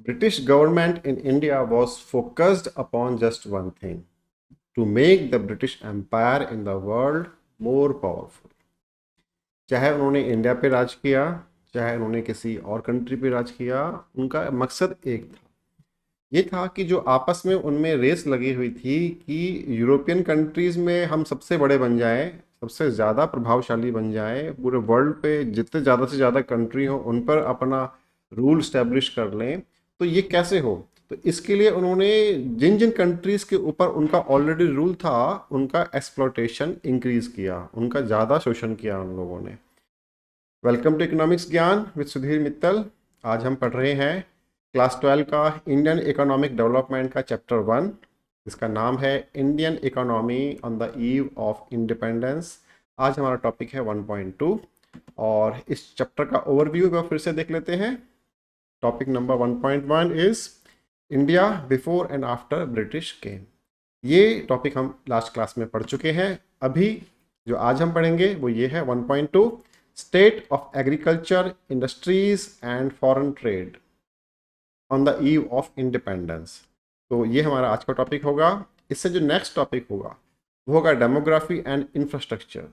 British government in India was focused upon just one thing, to make the British Empire in the world more powerful. चाहे उन्होंने India पे राज किया, चाहे उन्होंने किसी और कंट्री पे राज किया, उनका मकसद एक था। ये था कि जो आपस में उनमें रेस लगी हुई थी कि यूरोपियन कंट्रीज में हम सबसे बड़े बन जाएं, सबसे ज़्यादा प्रभावशाली बन जाएं, पूरे वर्ल्ड पे जितने ज़्यादा से ज़्यादा कंट्री हो उन पर अपना रूल स्टैब्लिश कर लें। तो ये कैसे हो? तो इसके लिए उन्होंने जिन जिन कंट्रीज़ के ऊपर उनका ऑलरेडी रूल था उनका एक्सप्लॉयटेशन इंक्रीज किया, उनका ज़्यादा शोषण किया उन लोगों ने। वेलकम टू इकोनॉमिक्स ज्ञान विद सुधीर मित्तल। आज हम पढ़ रहे हैं क्लास 12 का इंडियन इकोनॉमिक डेवलपमेंट का चैप्टर 1। इसका नाम है Indian economy on the eve of independence. आज हमारा टॉपिक है 1.2 और इस चैप्टर का ओवरव्यू एक बार फिर से देख लेते हैं। Topic number 1.1 is India before and after British came. ये टॉपिक हम लास्ट क्लास में पढ़ चुके हैं। अभी जो आज हम पढ़ेंगे वो ये है 1.2 state of agriculture, industries and foreign trade on the eve of independence. तो ये हमारा आज का टॉपिक होगा। इससे जो नेक्स्ट टॉपिक होगा वो होगा demography and infrastructure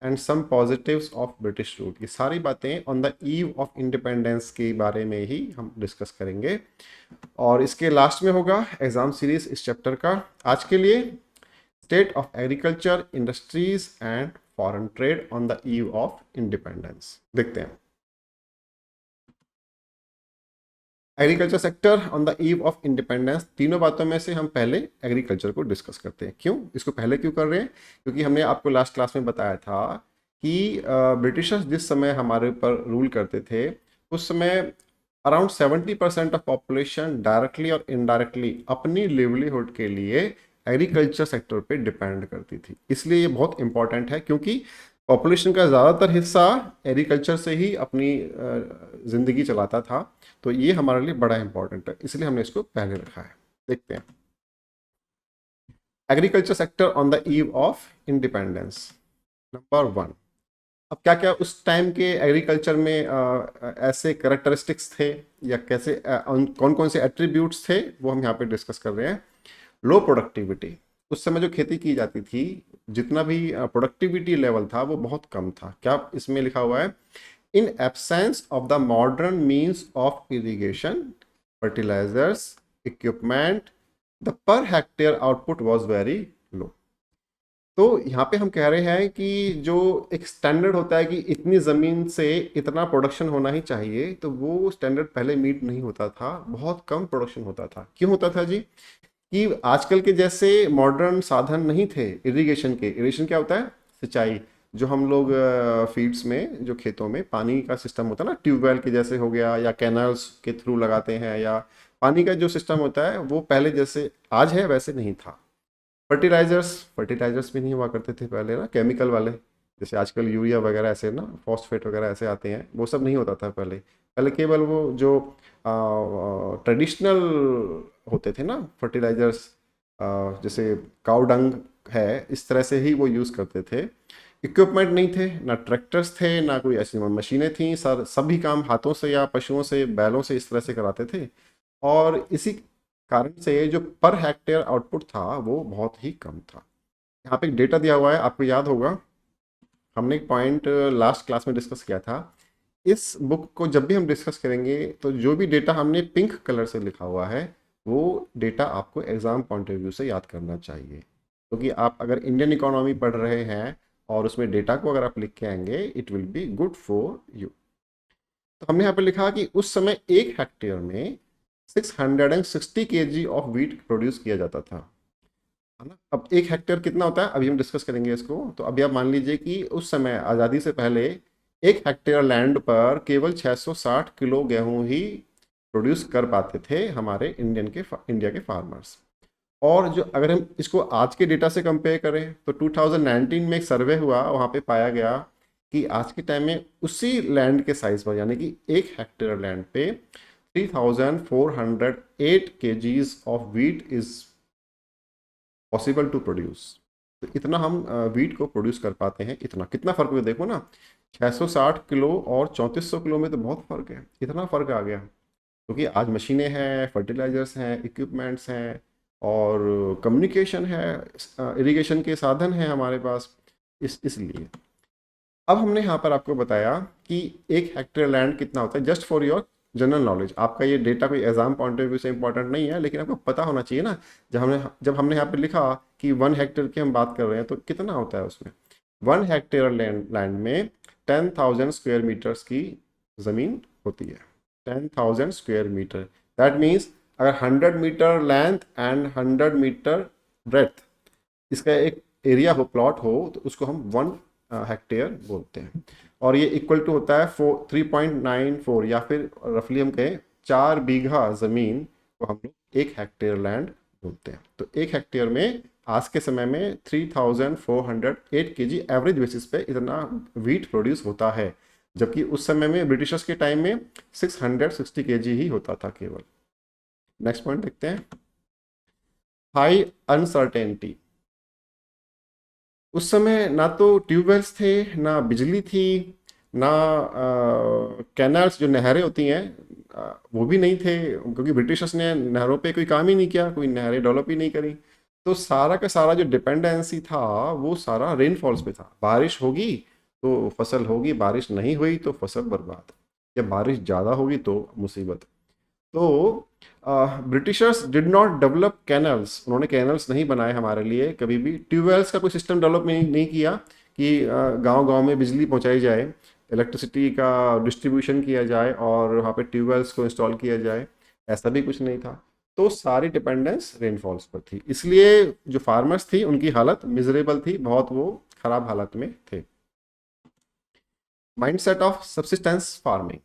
and some positives of British rule. ये सारी बातें on the eve of independence के बारे में ही हम डिस्कस करेंगे और इसके लास्ट में होगा एग्जाम सीरीज इस चैप्टर का। आज के लिए state of agriculture, industries and foreign trade on the eve of independence देखते हैं। Agriculture sector on the eve of independence, तीनों बातों में से हम पहले एग्रीकल्चर को डिस्कस करते हैं। क्यों इसको पहले क्यों कर रहे हैं? क्योंकि हमने आपको लास्ट क्लास में बताया था कि ब्रिटिशर्स जिस समय हमारे ऊपर रूल करते थे उस समय अराउंड 70% ऑफ पॉपुलेशन डायरेक्टली और इनडायरेक्टली अपनी लिवलीहुड के लिए एग्रीकल्चर सेक्टर पे डिपेंड करती थी। इसलिए ये बहुत इंपॉर्टेंट है क्योंकि पॉपुलेशन का ज़्यादातर हिस्सा एग्रीकल्चर से ही अपनी ज़िंदगी चलाता था। तो ये हमारे लिए बड़ा इंपॉर्टेंट है, इसलिए हमने इसको पहले रखा है। देखते हैं agriculture sector on the eve of independence. Number 1, अब क्या क्या उस टाइम के एग्रीकल्चर में ऐसे करेक्टरिस्टिक्स थे या कैसे कौन कौन से एट्रीब्यूट्स थे वो हम यहाँ पे डिस्कस कर रहे हैं। लो प्रोडक्टिविटी, उस समय जो खेती की जाती थी जितना भी प्रोडक्टिविटी लेवल था वो बहुत कम था। क्या इसमें लिखा हुआ है? In absence of the modern means of irrigation, fertilisers, equipment, the per hectare output was very low. तो यहाँ पे हम कह रहे हैं कि जो एक स्टैंडर्ड होता है कि इतनी ज़मीन से इतना प्रोडक्शन होना ही चाहिए, तो वो स्टैंडर्ड पहले मीट नहीं होता था, बहुत कम प्रोडक्शन होता था। क्यों होता था जी? कि आजकल के जैसे मॉडर्न साधन नहीं थे इरिगेशन के। इरिगेशन क्या होता है? सिंचाई। जो हम लोग फील्ड्स में, जो खेतों में पानी का सिस्टम होता है ना, ट्यूबवेल के जैसे हो गया या कैनल्स के थ्रू लगाते हैं, या पानी का जो सिस्टम होता है वो पहले जैसे आज है वैसे नहीं था। फर्टिलाइजर्स भी नहीं हुआ करते थे पहले ना, केमिकल वाले, जैसे आजकल यूरिया वगैरह ऐसे ना, फॉस्फेट वगैरह ऐसे आते हैं, वो सब नहीं होता था पहले। पहले केवल वो जो ट्रेडिशनल होते थे ना फर्टिलाइजर्स, जैसे काउ डंग है, इस तरह से ही वो यूज़ करते थे। इक्विपमेंट नहीं थे, ना ट्रैक्टर्स थे, ना कोई ऐसी मशीनें थी। सभी काम हाथों से या पशुओं से, बैलों से इस तरह से कराते थे। और इसी कारण से जो पर हेक्टेयर आउटपुट था वो बहुत ही कम था। यहाँ पे एक डेटा दिया हुआ है, आपको याद होगा हमने एक पॉइंट लास्ट क्लास में डिस्कस किया था। इस बुक को जब भी हम डिस्कस करेंगे तो जो भी डेटा हमने पिंक कलर से लिखा हुआ है वो डेटा आपको एग्जाम पॉइंट ऑफ व्यू से याद करना चाहिए। क्योंकि आप अगर इंडियन इकोनॉमी पढ़ रहे हैं और उसमें डेटा को अगर आप लिख के आएंगे, it will be good for you. तो हमने यहाँ पे लिखा कि उस समय 1 हेक्टेयर में 660 kg ऑफ व्हीट प्रोड्यूस किया जाता था, है ना। अब 1 हेक्टेयर कितना होता है अभी हम डिस्कस करेंगे इसको। तो अभी आप मान लीजिए कि उस समय आज़ादी से पहले 1 हेक्टेयर लैंड पर केवल 660 किलो गेहूं ही प्रोड्यूस कर पाते थे हमारे इंडिया के फार्मर्स। और जो अगर हम इसको आज के डेटा से कंपेयर करें तो 2019 में एक सर्वे हुआ, वहाँ पे पाया गया कि आज के टाइम में उसी लैंड के साइज पर, यानी कि 1 हेक्टेयर लैंड पे 3408 kgs of wheat is possible to produce. तो इतना हम व्हीट को प्रोड्यूस कर पाते हैं। इतना कितना फर्क है देखो ना, 660 किलो और 3400 किलो में तो बहुत फर्क है, इतना फर्क आ गया। क्योंकि आज मशीनें हैं, फर्टिलाइजर्स हैं, इक्विपमेंट्स हैं और कम्युनिकेशन है, इरिगेशन के साधन हैं हमारे पास, इसलिए अब हमने यहाँ पर आपको बताया कि 1 हेक्टेयर लैंड कितना होता है, just for your general knowledge. आपका ये डेटा कोई एग्जाम पॉइंट ऑफ व्यू से इंपॉर्टेंट नहीं है, लेकिन आपको पता होना चाहिए ना। जब हमने यहाँ पे लिखा कि 1 हेक्टेयर की हम बात कर रहे हैं तो कितना होता है उसमें। 1 हेक्टेयर लैंड में 10,000 स्क्वायर मीटर्स की ज़मीन होती है। 10,000 स्क्वायर मीटर, दैट मीन्स अगर 100 metre length and 100 metre breadth इसका एक एरिया हो, प्लॉट हो, तो उसको हम 1 हेक्टेयर बोलते हैं। और ये इक्वल टू होता है 3.94, या फिर रफली हम कहें 4 बीघा ज़मीन को हम लोग 1 हेक्टेयर लैंड बोलते हैं। तो 1 हेक्टेयर में आज के समय में 3,408 kg एवरेज बेसिस पे इतना वीट प्रोड्यूस होता है, जबकि उस समय में ब्रिटिशर्स के टाइम में 660 kg ही होता था केवल। नेक्स्ट पॉइंट देखते हैं, हाई अनसर्टेनिटी। उस समय ना तो ट्यूबवेल्स थे, ना बिजली थी, ना कैनाल्स जो नहरें होती हैं वो भी नहीं थे, क्योंकि ब्रिटिशर्स ने नहरों पे कोई काम ही नहीं किया, कोई नहरें डेवलप ही नहीं करी। तो सारा का सारा जो डिपेंडेंसी था वो सारा रेनफॉल्स पे था। बारिश होगी तो फसल होगी, बारिश नहीं हुई तो फसल बर्बाद, या बारिश ज़्यादा होगी तो मुसीबत। तो Britishers did not develop canals, उन्होंने कैनल्स नहीं बनाए हमारे लिए कभी भी। ट्यूबवेल्स का कोई सिस्टम डेवलप नहीं किया कि गांव गांव में बिजली पहुंचाई जाए, इलेक्ट्रिसिटी का डिस्ट्रीब्यूशन किया जाए और वहाँ पे ट्यूबवेल्स को इंस्टॉल किया जाए, ऐसा भी कुछ नहीं था। तो सारी डिपेंडेंस रेनफॉल्स पर थी, इसलिए जो फार्मर्स थी उनकी हालत मिजरेबल थी, बहुत वो खराब हालत में थे। माइंडसेट ऑफ सब्सिस्टेंस फार्मिंग,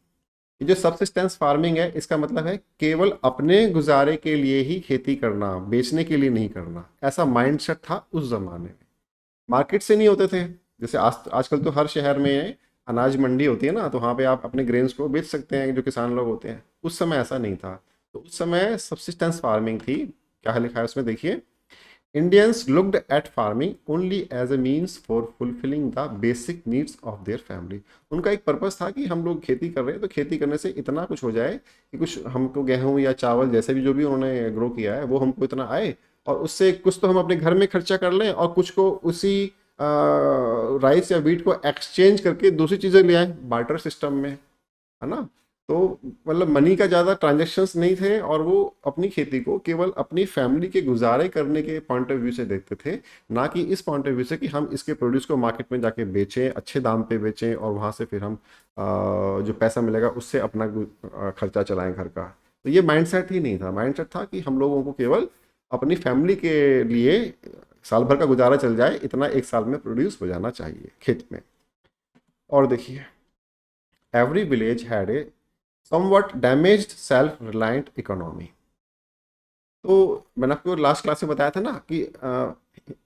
ये जो सब्सिस्टेंस फार्मिंग है इसका मतलब है केवल अपने गुजारे के लिए ही खेती करना, बेचने के लिए नहीं करना, ऐसा माइंडसेट था उस जमाने में। मार्केट से नहीं होते थे, जैसे आजकल तो हर शहर में अनाज मंडी होती है ना, तो वहाँ पे आप अपने ग्रेन्स को बेच सकते हैं जो किसान लोग होते हैं। उस समय ऐसा नहीं था, तो उस समय सब्सिस्टेंस फार्मिंग थी। क्या लिखा है उसमें देखिए, Indians looked at farming only as a means for fulfilling the basic needs of their family। उनका एक पर्पस था कि हम लोग खेती कर रहे हैं तो खेती करने से इतना कुछ हो जाए कि कुछ हमको गेहूं या चावल जैसे भी जो भी उन्होंने ग्रो किया है वो हमको इतना आए, और उससे कुछ तो हम अपने घर में खर्चा कर लें और कुछ को उसी राइस या वीट को एक्सचेंज करके दूसरी चीज़ें ले आए बार्टर सिस्टम में, है ना। तो मतलब मनी का ज़्यादा ट्रांजेक्शन्स नहीं थे, और वो अपनी खेती को केवल अपनी फैमिली के गुजारे करने के पॉइंट ऑफ व्यू से देखते थे, ना कि इस पॉइंट ऑफ व्यू से कि हम इसके प्रोड्यूस को मार्केट में जाके बेचें, अच्छे दाम पे बेचें और वहाँ से फिर हम जो पैसा मिलेगा उससे अपना खर्चा चलाएं घर का। तो ये माइंडसेट ही नहीं था, माइंडसेट था कि हम लोगों को केवल अपनी फैमिली के लिए साल भर का गुजारा चल जाए, इतना एक साल में प्रोड्यूस हो जाना चाहिए खेत में। और देखिए, every village had a somewhat damaged self reliant economy। तो मैंने आपको लास्ट क्लास में बताया था ना कि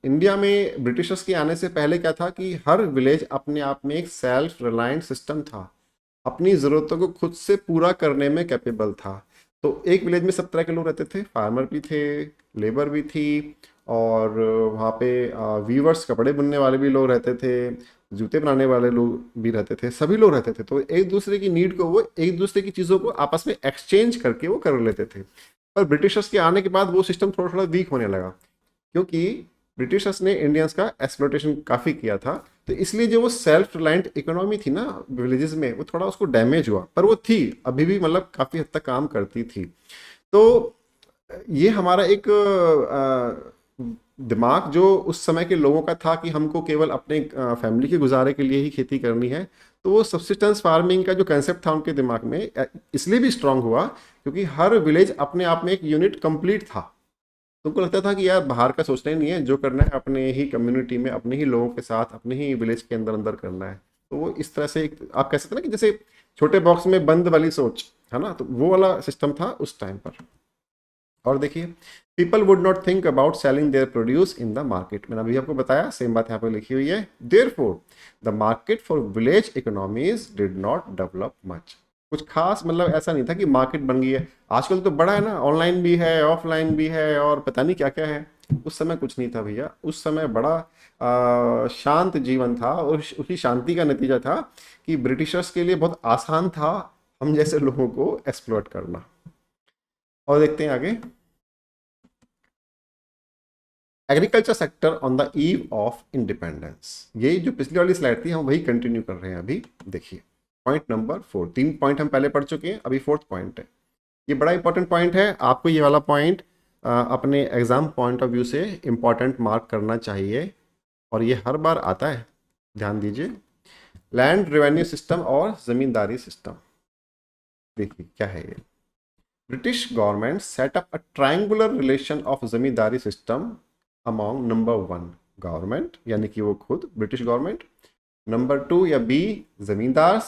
इंडिया में ब्रिटिशर्स के आने से पहले क्या था कि हर विलेज अपने आप में एक सेल्फ रिलायंट सिस्टम था, अपनी ज़रूरतों को खुद से पूरा करने में कैपेबल था। तो एक विलेज में सब तरह के लोग रहते थे, फार्मर भी थे, लेबर भी थी, और वहाँ पे वीवर्स कपड़े बुनने वाले भी लोग रहते थे, जूते बनाने वाले लोग भी रहते थे, सभी लोग रहते थे। तो एक दूसरे की नीड को वो एक दूसरे की चीज़ों को आपस में एक्सचेंज करके वो कर लेते थे। पर ब्रिटिशर्स के आने के बाद वो सिस्टम थोड़ा थोड़ा वीक होने लगा, क्योंकि ब्रिटिशर्स ने इंडियंस का एक्सप्लोटेशन काफ़ी किया था। तो इसलिए जो वो सेल्फ रिलायंट इकोनॉमी थी ना विलेजेस में, वो थोड़ा उसको डैमेज हुआ, पर वो थी अभी भी, मतलब काफ़ी हद तक काम करती थी। तो ये हमारा एक दिमाग जो उस समय के लोगों का था कि हमको केवल अपने फैमिली के गुजारे के लिए ही खेती करनी है, तो वो सब्सिस्टेंस फार्मिंग का जो कंसेप्ट था उनके दिमाग में इसलिए भी स्ट्रांग हुआ क्योंकि हर विलेज अपने आप में एक यूनिट कंप्लीट था। तो उनको लगता था कि यार बाहर का सोचना ही नहीं है, जो करना है अपने ही कम्युनिटी में, अपने ही लोगों के साथ, अपने ही विलेज के अंदर अंदर करना है। तो वो इस तरह से आप कह सकते हैं ना कि जैसे छोटे बॉक्स में बंद वाली सोच है ना, तो वो वाला सिस्टम था उस टाइम पर। और देखिए, people would not think about selling their produce in the market. मैंने अभी आपको बताया, सेम बात यहाँ पर लिखी हुई है। Therefore the market for village economies did not develop much. कुछ खास मतलब ऐसा नहीं था कि मार्केट बन गई है, आजकल तो बड़ा है ना, ऑनलाइन भी है, ऑफलाइन भी है, और पता नहीं क्या क्या है। उस समय कुछ नहीं था भैया, उस समय बड़ा शांत जीवन था, और उसी शांति का नतीजा था कि ब्रिटिशर्स के लिए बहुत आसान था हम जैसे लोगों को एक्सप्लॉइट करना। और देखते हैं आगे, agriculture sector on the eve of independence. ये जो पिछली वाली स्लाइड थी हम वही कंटिन्यू कर रहे हैं अभी। देखिए पॉइंट नंबर 4, 3 पॉइंट हम पहले पढ़ चुके हैं, अभी 4th पॉइंट है। ये बड़ा इंपॉर्टेंट पॉइंट है, आपको ये वाला पॉइंट अपने एग्जाम पॉइंट ऑफ व्यू से इंपॉर्टेंट मार्क करना चाहिए, और ये हर बार आता है, ध्यान दीजिए। लैंड रेवेन्यू सिस्टम और जमींदारी सिस्टम। देखिए क्या है ये, British government set up a triangular relation of zamindari system among number 1 government, यानी कि वो खुद ब्रिटिश गवर्नमेंट, नंबर 2 या बी जमींदार,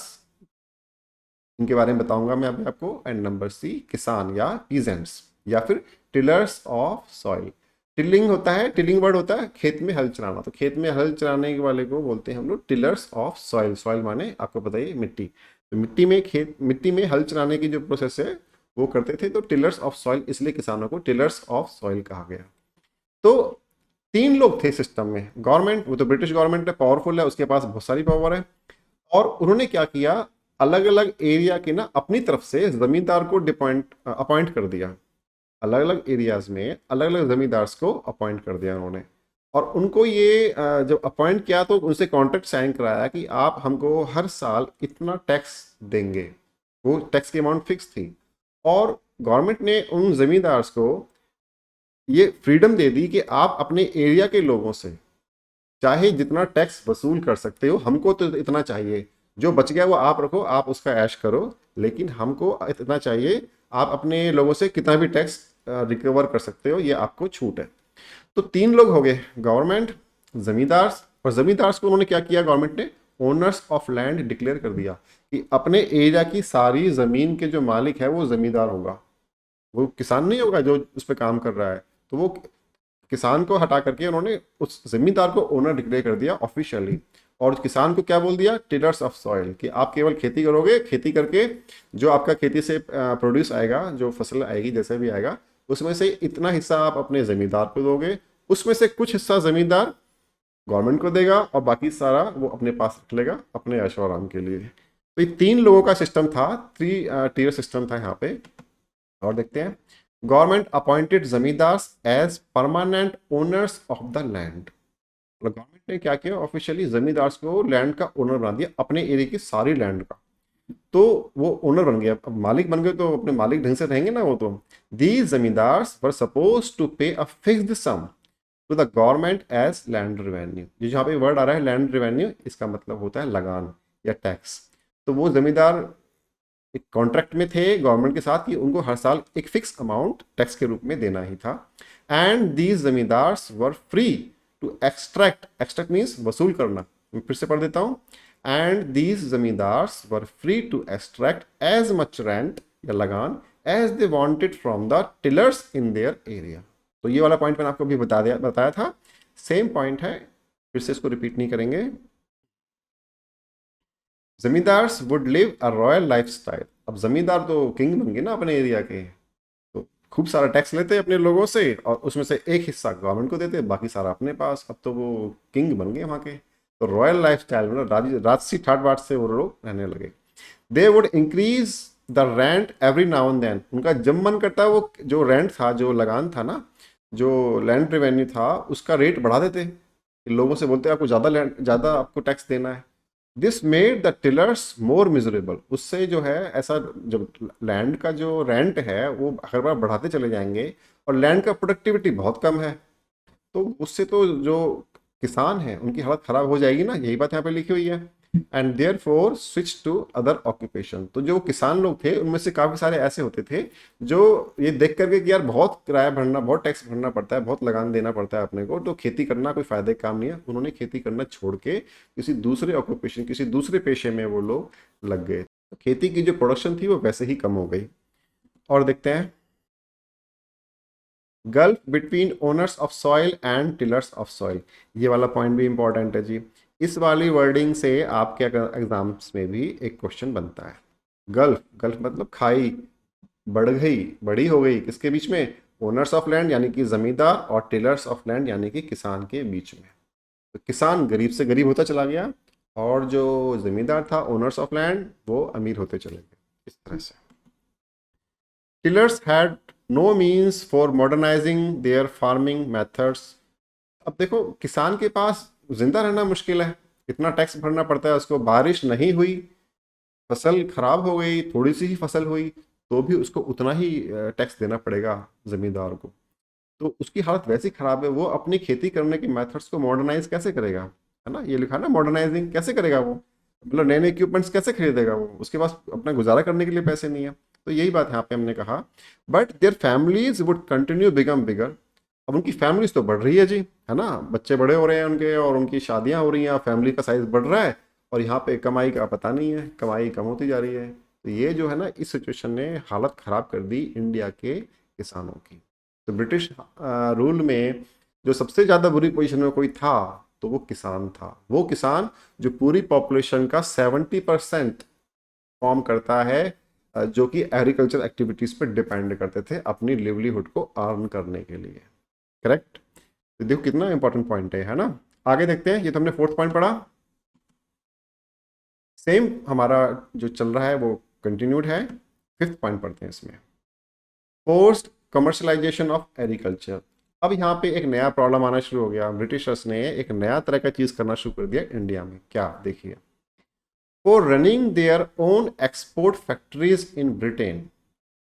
इनके बारे में बताऊंगा मैं अभी आपको, एंड नंबर सी किसान या पीजेंट्स, या फिर टिलर्स ऑफ सॉइल। टिलिंग होता है, टिलिंग वर्ड होता है खेत में हल चलाना, तो खेत में हल चलाने वाले को बोलते हैं हम लोग टिलर्स ऑफ सॉइल। सॉइल माने आपको पता ही मिट्टी, तो मिट्टी में हल चलाने की जो प्रोसेस है वो करते थे, तो टिलर्स ऑफ सॉइल, इसलिए किसानों को टिलर्स ऑफ सॉइल कहा गया। तो 3 लोग थे सिस्टम में, गवर्नमेंट, वो तो ब्रिटिश गवर्नमेंट है, पावरफुल है, उसके पास बहुत सारी पावर है, और उन्होंने क्या किया, अलग अलग एरिया के ना अपनी तरफ से जमींदार को अपॉइंट कर दिया। अलग अलग एरियाज में अलग अलग जमींदार्स को अपॉइंट कर दिया उन्होंने, और उनको ये जब अपॉइंट किया तो उनसे कॉन्ट्रैक्ट साइन कराया कि आप हमको हर साल इतना टैक्स देंगे। वो टैक्स की अमाउंट फिक्स थी, और गवर्नमेंट ने उन जमींदार्स को ये फ्रीडम दे दी कि आप अपने एरिया के लोगों से चाहे जितना टैक्स वसूल कर सकते हो, हमको तो इतना चाहिए, जो बच गया वो आप रखो, आप उसका ऐश करो, लेकिन हमको इतना चाहिए, आप अपने लोगों से कितना भी टैक्स रिकवर कर सकते हो, ये आपको छूट है। तो 3 लोग हो गए, गवर्नमेंट, जमींदार, और जमींदार को उन्होंने क्या किया, गवर्नमेंट ने ओनर्स ऑफ लैंड डिक्लेयर कर दिया कि अपने एरिया की सारी जमीन के जो मालिक है वो जमींदार होगा, वो किसान नहीं होगा जो उस पर काम कर रहा है। तो वो किसान को हटा करके उन्होंने उस जमींदार को ओनर डिक्लेयर कर दिया ऑफिशियली, और किसान को क्या बोल दिया, टिलर्स ऑफ सॉइल, कि आप केवल खेती करोगे, खेती करके जो आपका खेती से प्रोड्यूस आएगा, जो फसल आएगी जैसे भी आएगा, उसमें से इतना हिस्सा आप अपने जमींदार को दोगे, उसमें से कुछ हिस्सा जमींदार गवर्नमेंट को देगा, और बाकी सारा वो अपने पास रख लेगा अपने ऐशो आराम के लिए। तो ये 3 लोगों का सिस्टम था, 3 टीयर सिस्टम था यहाँ पे। और देखते हैं, government appointed zamindars as permanent owners of the land. Government ने क्या किया, ऑफिशियली जमींदार्स को लैंड का ओनर बना दिया, अपने एरिया की सारी लैंड का, तो वो ओनर बन गया, अब मालिक बन गए, तो अपने मालिक ढंग से रहेंगे ना वो तो। These zamindars were suppose to pay a fixed sum to the government as land revenue. ये जहाँ पे वर्ड आ रहा है लैंड रेवेन्यू, इसका मतलब होता है लगान या टैक्स। तो वो जमींदार एक कॉन्ट्रैक्ट में थे गवर्नमेंट के साथ कि उनको हर साल एक फिक्स अमाउंट टैक्स के रूप में देना ही था, and these zamindars were free to extract means वसूल करना, मैं फिर से पढ़ देता हूँ, and these zamindars were free to extract as much rent या लगान as they wanted from the tillers in their area. तो ये वाला पॉइंट मैंने आपको अभी बताया था, सेम पॉइंट है, फिर से इसको रिपीट नहीं करेंगे। Zamindars would live a royal lifestyle. अब जमींदार तो किंग बन गए ना अपने एरिया के, तो खूब सारा टैक्स लेते अपने लोगों से, और उसमें से एक हिस्सा गवर्नमेंट को देते, बाकी सारा अपने पास। अब तो वो किंग बन गए वहाँ के, तो रॉयल लाइफस्टाइल मतलब राजसी ठाट बाट से वो लोग रहने लगे। They would increase the rent every now and then. उनका जब मन करता है वो जो रेंट था, जो लगान था ना, जो लैंड रेवेन्यू था, उसका रेट बढ़ा देते, लोगों से बोलते आपको ज़्यादा आपको टैक्स देना है। This made the tillers more miserable. उससे जो है ऐसा, जब लैंड का जो रेंट है वो हर बार बढ़ाते चले जाएंगे, और लैंड का प्रोडक्टिविटी बहुत कम है, तो उससे तो जो किसान है उनकी हालत खराब हो जाएगी ना, यही बात यहाँ पे लिखी हुई है। And therefore switch to other occupation. तो जो किसान लोग थे उनमें से काफी सारे ऐसे होते थे जो ये देख करके कि यार बहुत किराया भरना, बहुत टैक्स भरना पड़ता है, बहुत लगान देना पड़ता है अपने को, तो खेती करना कोई फायदे का काम नहीं है, उन्होंने खेती करना छोड़ के किसी दूसरे ऑक्यूपेशन, किसी दूसरे पेशे में वो लोग लग गए। तो खेती की जो प्रोडक्शन थी वो वैसे ही कम हो गई। और देखते हैं, gulf between owners of soil and tillers of soil. ये वाला पॉइंट भी इंपॉर्टेंट है जी, इस वाली वर्डिंग से आपके एग्जाम्स में भी एक क्वेश्चन बनता है। गल्फ, गल्फ मतलब खाई, बढ़ गई, बड़ी हो गई, किसके बीच में, ओनर्स ऑफ लैंड यानी कि जमींदार, और टिलर्स ऑफ लैंड यानी कि किसान के बीच में। तो किसान गरीब से गरीब होता चला गया, और जो जमींदार था, ओनर्स ऑफ लैंड, वो अमीर होते चले गए, इस तरह से। Tillers had no means for modernising their farming methods. अब देखो किसान के पास जिंदा रहना मुश्किल है, इतना टैक्स भरना पड़ता है उसको, बारिश नहीं हुई, फसल खराब हो गई, थोड़ी सी ही फसल हुई तो भी उसको उतना ही टैक्स देना पड़ेगा जमींदार को। तो उसकी हालत वैसी खराब है, वो अपनी खेती करने के मेथड्स को मॉडर्नाइज कैसे करेगा, है ना, ये लिखा है ना मॉडर्नाइजिंग, कैसे करेगा वो, मतलब नए नए इक्विपमेंट्स कैसे खरीदेगा वो, उसके पास अपना गुजारा करने के लिए पैसे नहीं है। तो यही बात यहाँ पे हमने कहा, but their families would continue become bigger. अब उनकी फैमिलीज तो बढ़ रही है जी, है ना, बच्चे बड़े हो रहे हैं उनके और उनकी शादियां हो रही हैं, फैमिली का साइज बढ़ रहा है, और यहाँ पे कमाई का पता नहीं है, कमाई कम होती जा रही है। तो ये जो है ना, इस सिचुएशन ने हालत खराब कर दी इंडिया के किसानों की। तो ब्रिटिश रूल में जो सबसे ज़्यादा बुरी पोजीशन में कोई था तो वो किसान था। वो किसान जो पूरी पॉपुलेशन का 70% फॉर्म करता है, जो कि एग्रीकल्चर एक्टिविटीज़ पर डिपेंड करते थे अपनी लिवलीहुड को अर्न करने के लिए। करेक्ट। तो देखो कितना इंपॉर्टेंट पॉइंट है ना। आगे देखते हैं, ये तो हमने फोर्थ पॉइंट पढ़ा। सेम हमारा जो चल रहा है वो कंटिन्यूड है। फिफ्थ पॉइंट पढ़ते हैं इसमें, फोर्स्ड कमर्शलाइजेशन ऑफ एग्रीकल्चर। अब यहाँ पे एक नया प्रॉब्लम आना शुरू हो गया, ब्रिटिशर्स ने एक नया तरह का चीज करना शुरू कर दिया इंडिया में। क्या, देखिए, for running their own export factories in Britain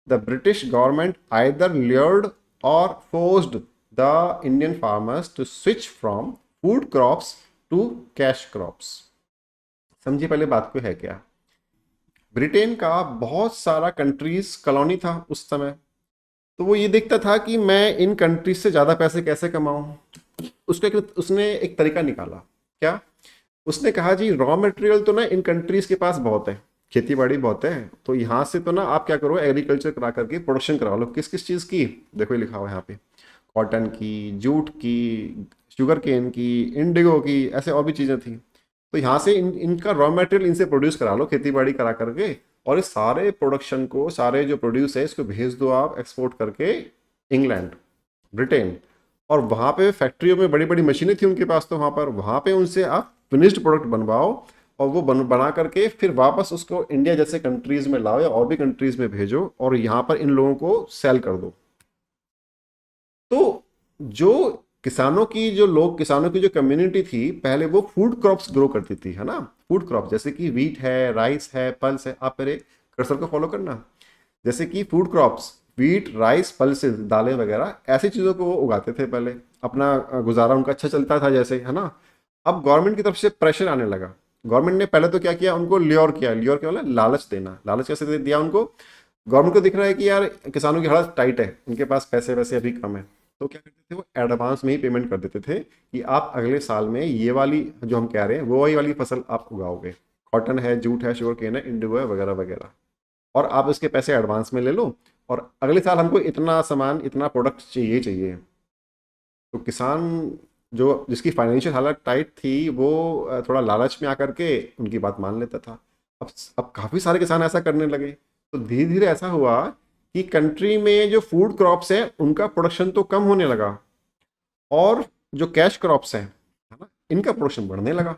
the British government either lured or forced the Indian farmers to switch from food crops to cash crops। समझिए पहले बात को है क्या। ब्रिटेन का बहुत सारा कंट्रीज कॉलोनी था उस समय, तो वो ये देखता था कि मैं इन कंट्रीज से ज़्यादा पैसे कैसे कमाऊं। उसने एक तरीका निकाला। क्या, उसने कहा जी रॉ मटेरियल तो ना इन कंट्रीज के पास बहुत है, खेती बाड़ी बहुत है, तो यहाँ से तो ना आप क्या करो, एग्रीकल्चर करा करके प्रोडक्शन करा लो। किस किस चीज़ की, देखो ये लिखा हुआ है यहाँ पे, कॉटन की, जूट की, शुगर केन की, इंडिगो की, ऐसे और भी चीज़ें थी। तो यहाँ से इनका रॉ मटेरियल इनसे प्रोड्यूस करा लो, खेती बाड़ी करा करके, और इस सारे प्रोडक्शन को, सारे जो प्रोड्यूस है इसको भेज दो आप एक्सपोर्ट करके इंग्लैंड, ब्रिटेन। और वहाँ पे फैक्ट्रियों में बड़ी बड़ी मशीनें थी उनके पास, तो वहाँ पे उनसे आप फिनिश्ड प्रोडक्ट बनवाओ और वो बना करके फिर वापस उसको इंडिया जैसे कंट्रीज में लाओ या और भी कंट्रीज में भेजो और यहाँ पर इन लोगों को सेल कर दो। तो जो किसानों की जो कम्युनिटी थी पहले, वो फूड क्रॉप्स ग्रो करती थी, है ना, फूड क्रॉप जैसे कि वीट है, राइस है, पल्स है। आप मेरे कर्सर को फॉलो करना, जैसे कि food crops, wheat, rice, pulses, दालें वगैरह, ऐसी चीज़ों को वो उगाते थे पहले, अपना गुजारा उनका अच्छा चलता था जैसे, है ना। अब गवर्नमेंट की तरफ से प्रेशर आने लगा। गवर्नमेंट ने पहले तो क्या किया, उनको ल्योर किया। ल्योर क्या मतलब, लालच देना। लालच कैसे दिया उनको, गवर्नमेंट को दिख रहा है कि यार किसानों की हालत टाइट है, उनके पास पैसे वैसे अभी कम है, तो क्या करते थे वो एडवांस में ही पेमेंट कर देते थे कि आप अगले साल में ये वाली जो हम कह रहे हैं वो वही वाली फसल आप उगाओगे, कॉटन है, जूट है, शुगर केन है, इंडिगो है, वगैरह वगैरह, और आप इसके पैसे एडवांस में ले लो और अगले साल हमको इतना सामान, इतना प्रोडक्ट चाहिए चाहिए। तो किसान जो जिसकी फाइनेंशियल हालत टाइट थी वो थोड़ा लालच में आकर के उनकी बात मान लेता था। अब अब काफ़ी सारे किसान ऐसा करने लगे, तो धीरे धीरे ऐसा हुआ कि कंट्री में जो फूड क्रॉप्स हैं उनका प्रोडक्शन तो कम होने लगा और जो कैश क्रॉप्स हैं, है ना, इनका प्रोडक्शन बढ़ने लगा।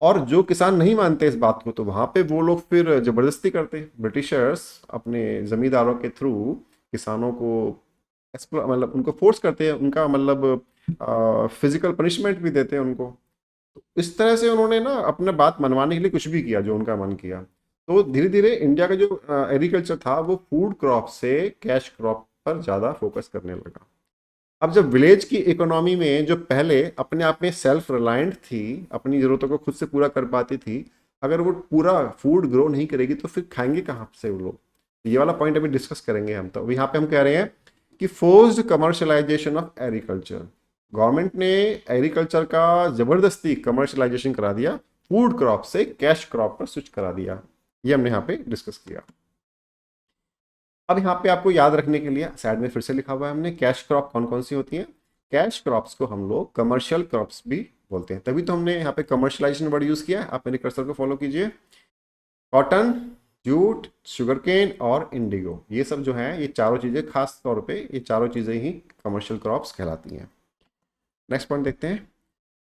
और जो किसान नहीं मानते इस बात को, तो वहाँ पे वो लोग फिर जबरदस्ती करते, ब्रिटिशर्स अपने जमींदारों के थ्रू किसानों को मतलब उनको फोर्स करते हैं, उनका मतलब फिजिकल पनिशमेंट भी देते हैं उनको। तो इस तरह से उन्होंने ना अपने बात मनवाने के लिए कुछ भी किया जो उनका मन किया। तो धीरे धीरे इंडिया का जो एग्रीकल्चर था वो फूड क्रॉप से कैश क्रॉप पर ज़्यादा फोकस करने लगा। अब जब विलेज की इकोनॉमी में जो पहले अपने आप में सेल्फ रिलायंट थी, अपनी ज़रूरतों को खुद से पूरा कर पाती थी, अगर वो पूरा फूड ग्रो नहीं करेगी तो फिर खाएंगे कहाँ से वो लोग। ये वाला पॉइंट अभी डिस्कस करेंगे हम। तो यहाँ पे हम कह रहे हैं कि forced commercialisation of agriculture, government ने एग्रीकल्चर का जबरदस्ती कमर्शलाइजेशन करा दिया, फूड क्रॉप से कैश क्रॉप पर स्विच करा दिया। ये हमने यहाँ पे डिस्कस किया। अब यहाँ पे आपको याद रखने के लिए साइड में फिर से लिखा हुआ है हमने, कैश क्रॉप कौन कौन सी होती हैं। कैश क्रॉप्स को हम लोग कमर्शियल क्रॉप्स भी बोलते हैं, तभी तो हमने यहाँ पे कमर्शलाइजेशन वर्ड यूज किया है। आप मेरे कर्सर को फॉलो कीजिए। कॉटन, जूट, शुगर केन और इंडिगो, ये सब जो है, ये चारों चीज़ें, खास तौर पे ये चारों चीज़ें ही कमर्शियल क्रॉप्स कहलाती हैं। नेक्स्ट पॉइंट देखते हैं,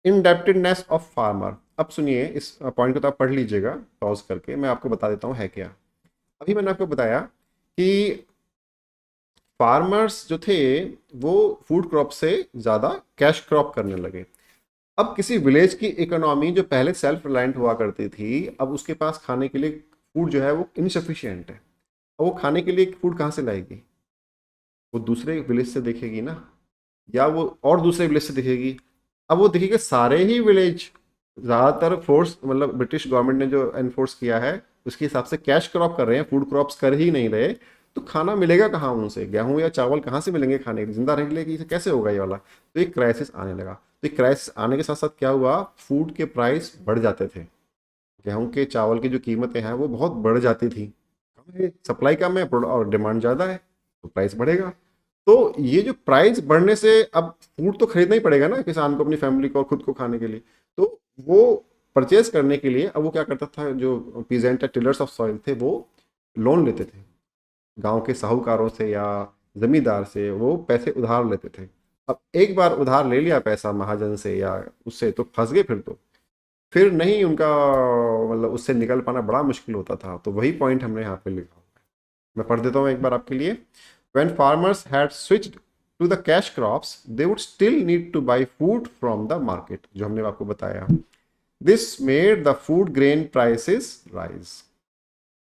इनडेप्टेडनेस ऑफ फार्मर। अब सुनिए, इस पॉइंट को तो आप पढ़ लीजिएगा पॉज करके, मैं आपको बता देता हूँ है क्या। अभी मैंने आपको बताया कि फार्मर्स जो थे वो फूड क्रॉप से ज़्यादा कैश क्रॉप करने लगे। अब किसी विलेज की इकोनॉमी जो पहले सेल्फ रिलायंट हुआ करती थी, अब उसके पास खाने के लिए फूड जो है वो इनसफिशियंट है। अब वो खाने के लिए फूड कहाँ से लाएगी? वो दूसरे विलेज से देखेगी ना, या वो और दूसरे विलेज से देखेगी। अब वो देखिए कि सारे ही विलेज ज़्यादातर फोर्स, मतलब ब्रिटिश गवर्नमेंट ने जो एनफोर्स किया है उसके हिसाब से कैश क्रॉप कर रहे हैं, फूड क्रॉप्स कर ही नहीं रहे। तो खाना मिलेगा कहाँ उनसे? गेहूं या चावल कहाँ से मिलेंगे खाने के लिए? जिंदा रहने के लिए? कि कैसे होगा ये वाला? तो एक क्राइसिस आने लगा। तो एक क्राइसिस आने के साथ साथ क्या हुआ, फूड के प्राइस बढ़ जाते थे। गेहूं के चावल की जो कीमतें हैं वो बहुत बढ़ जाती थी। कम है, सप्लाई कम है और डिमांड ज़्यादा है, तो प्राइस बढ़ेगा। तो ये जो प्राइस बढ़ने से अब फूड तो खरीदना ही पड़ेगा ना किसान को, अपनी फैमिली को और खुद को खाने के लिए। तो वो परचेज करने के लिए अब वो क्या करता था, जो पीजेंट या टिलर्स ऑफ सॉइल थे वो लोन लेते थे गांव के साहूकारों से या जमींदार से, वो पैसे उधार लेते थे। अब एक बार उधार ले लिया पैसा महाजन से या उससे, तो फंस गए फिर नहीं उनका, मतलब उससे निकल पाना बड़ा मुश्किल होता था। तो वही पॉइंट हमने यहाँ पे लिखा हुआ है, मैं पढ़ देता हूँ एक बार आपके लिए। When farmers had switched to the cash crops, they would still need to buy food from the market, जो हमने आपको बताया। This made the food grain prices rise.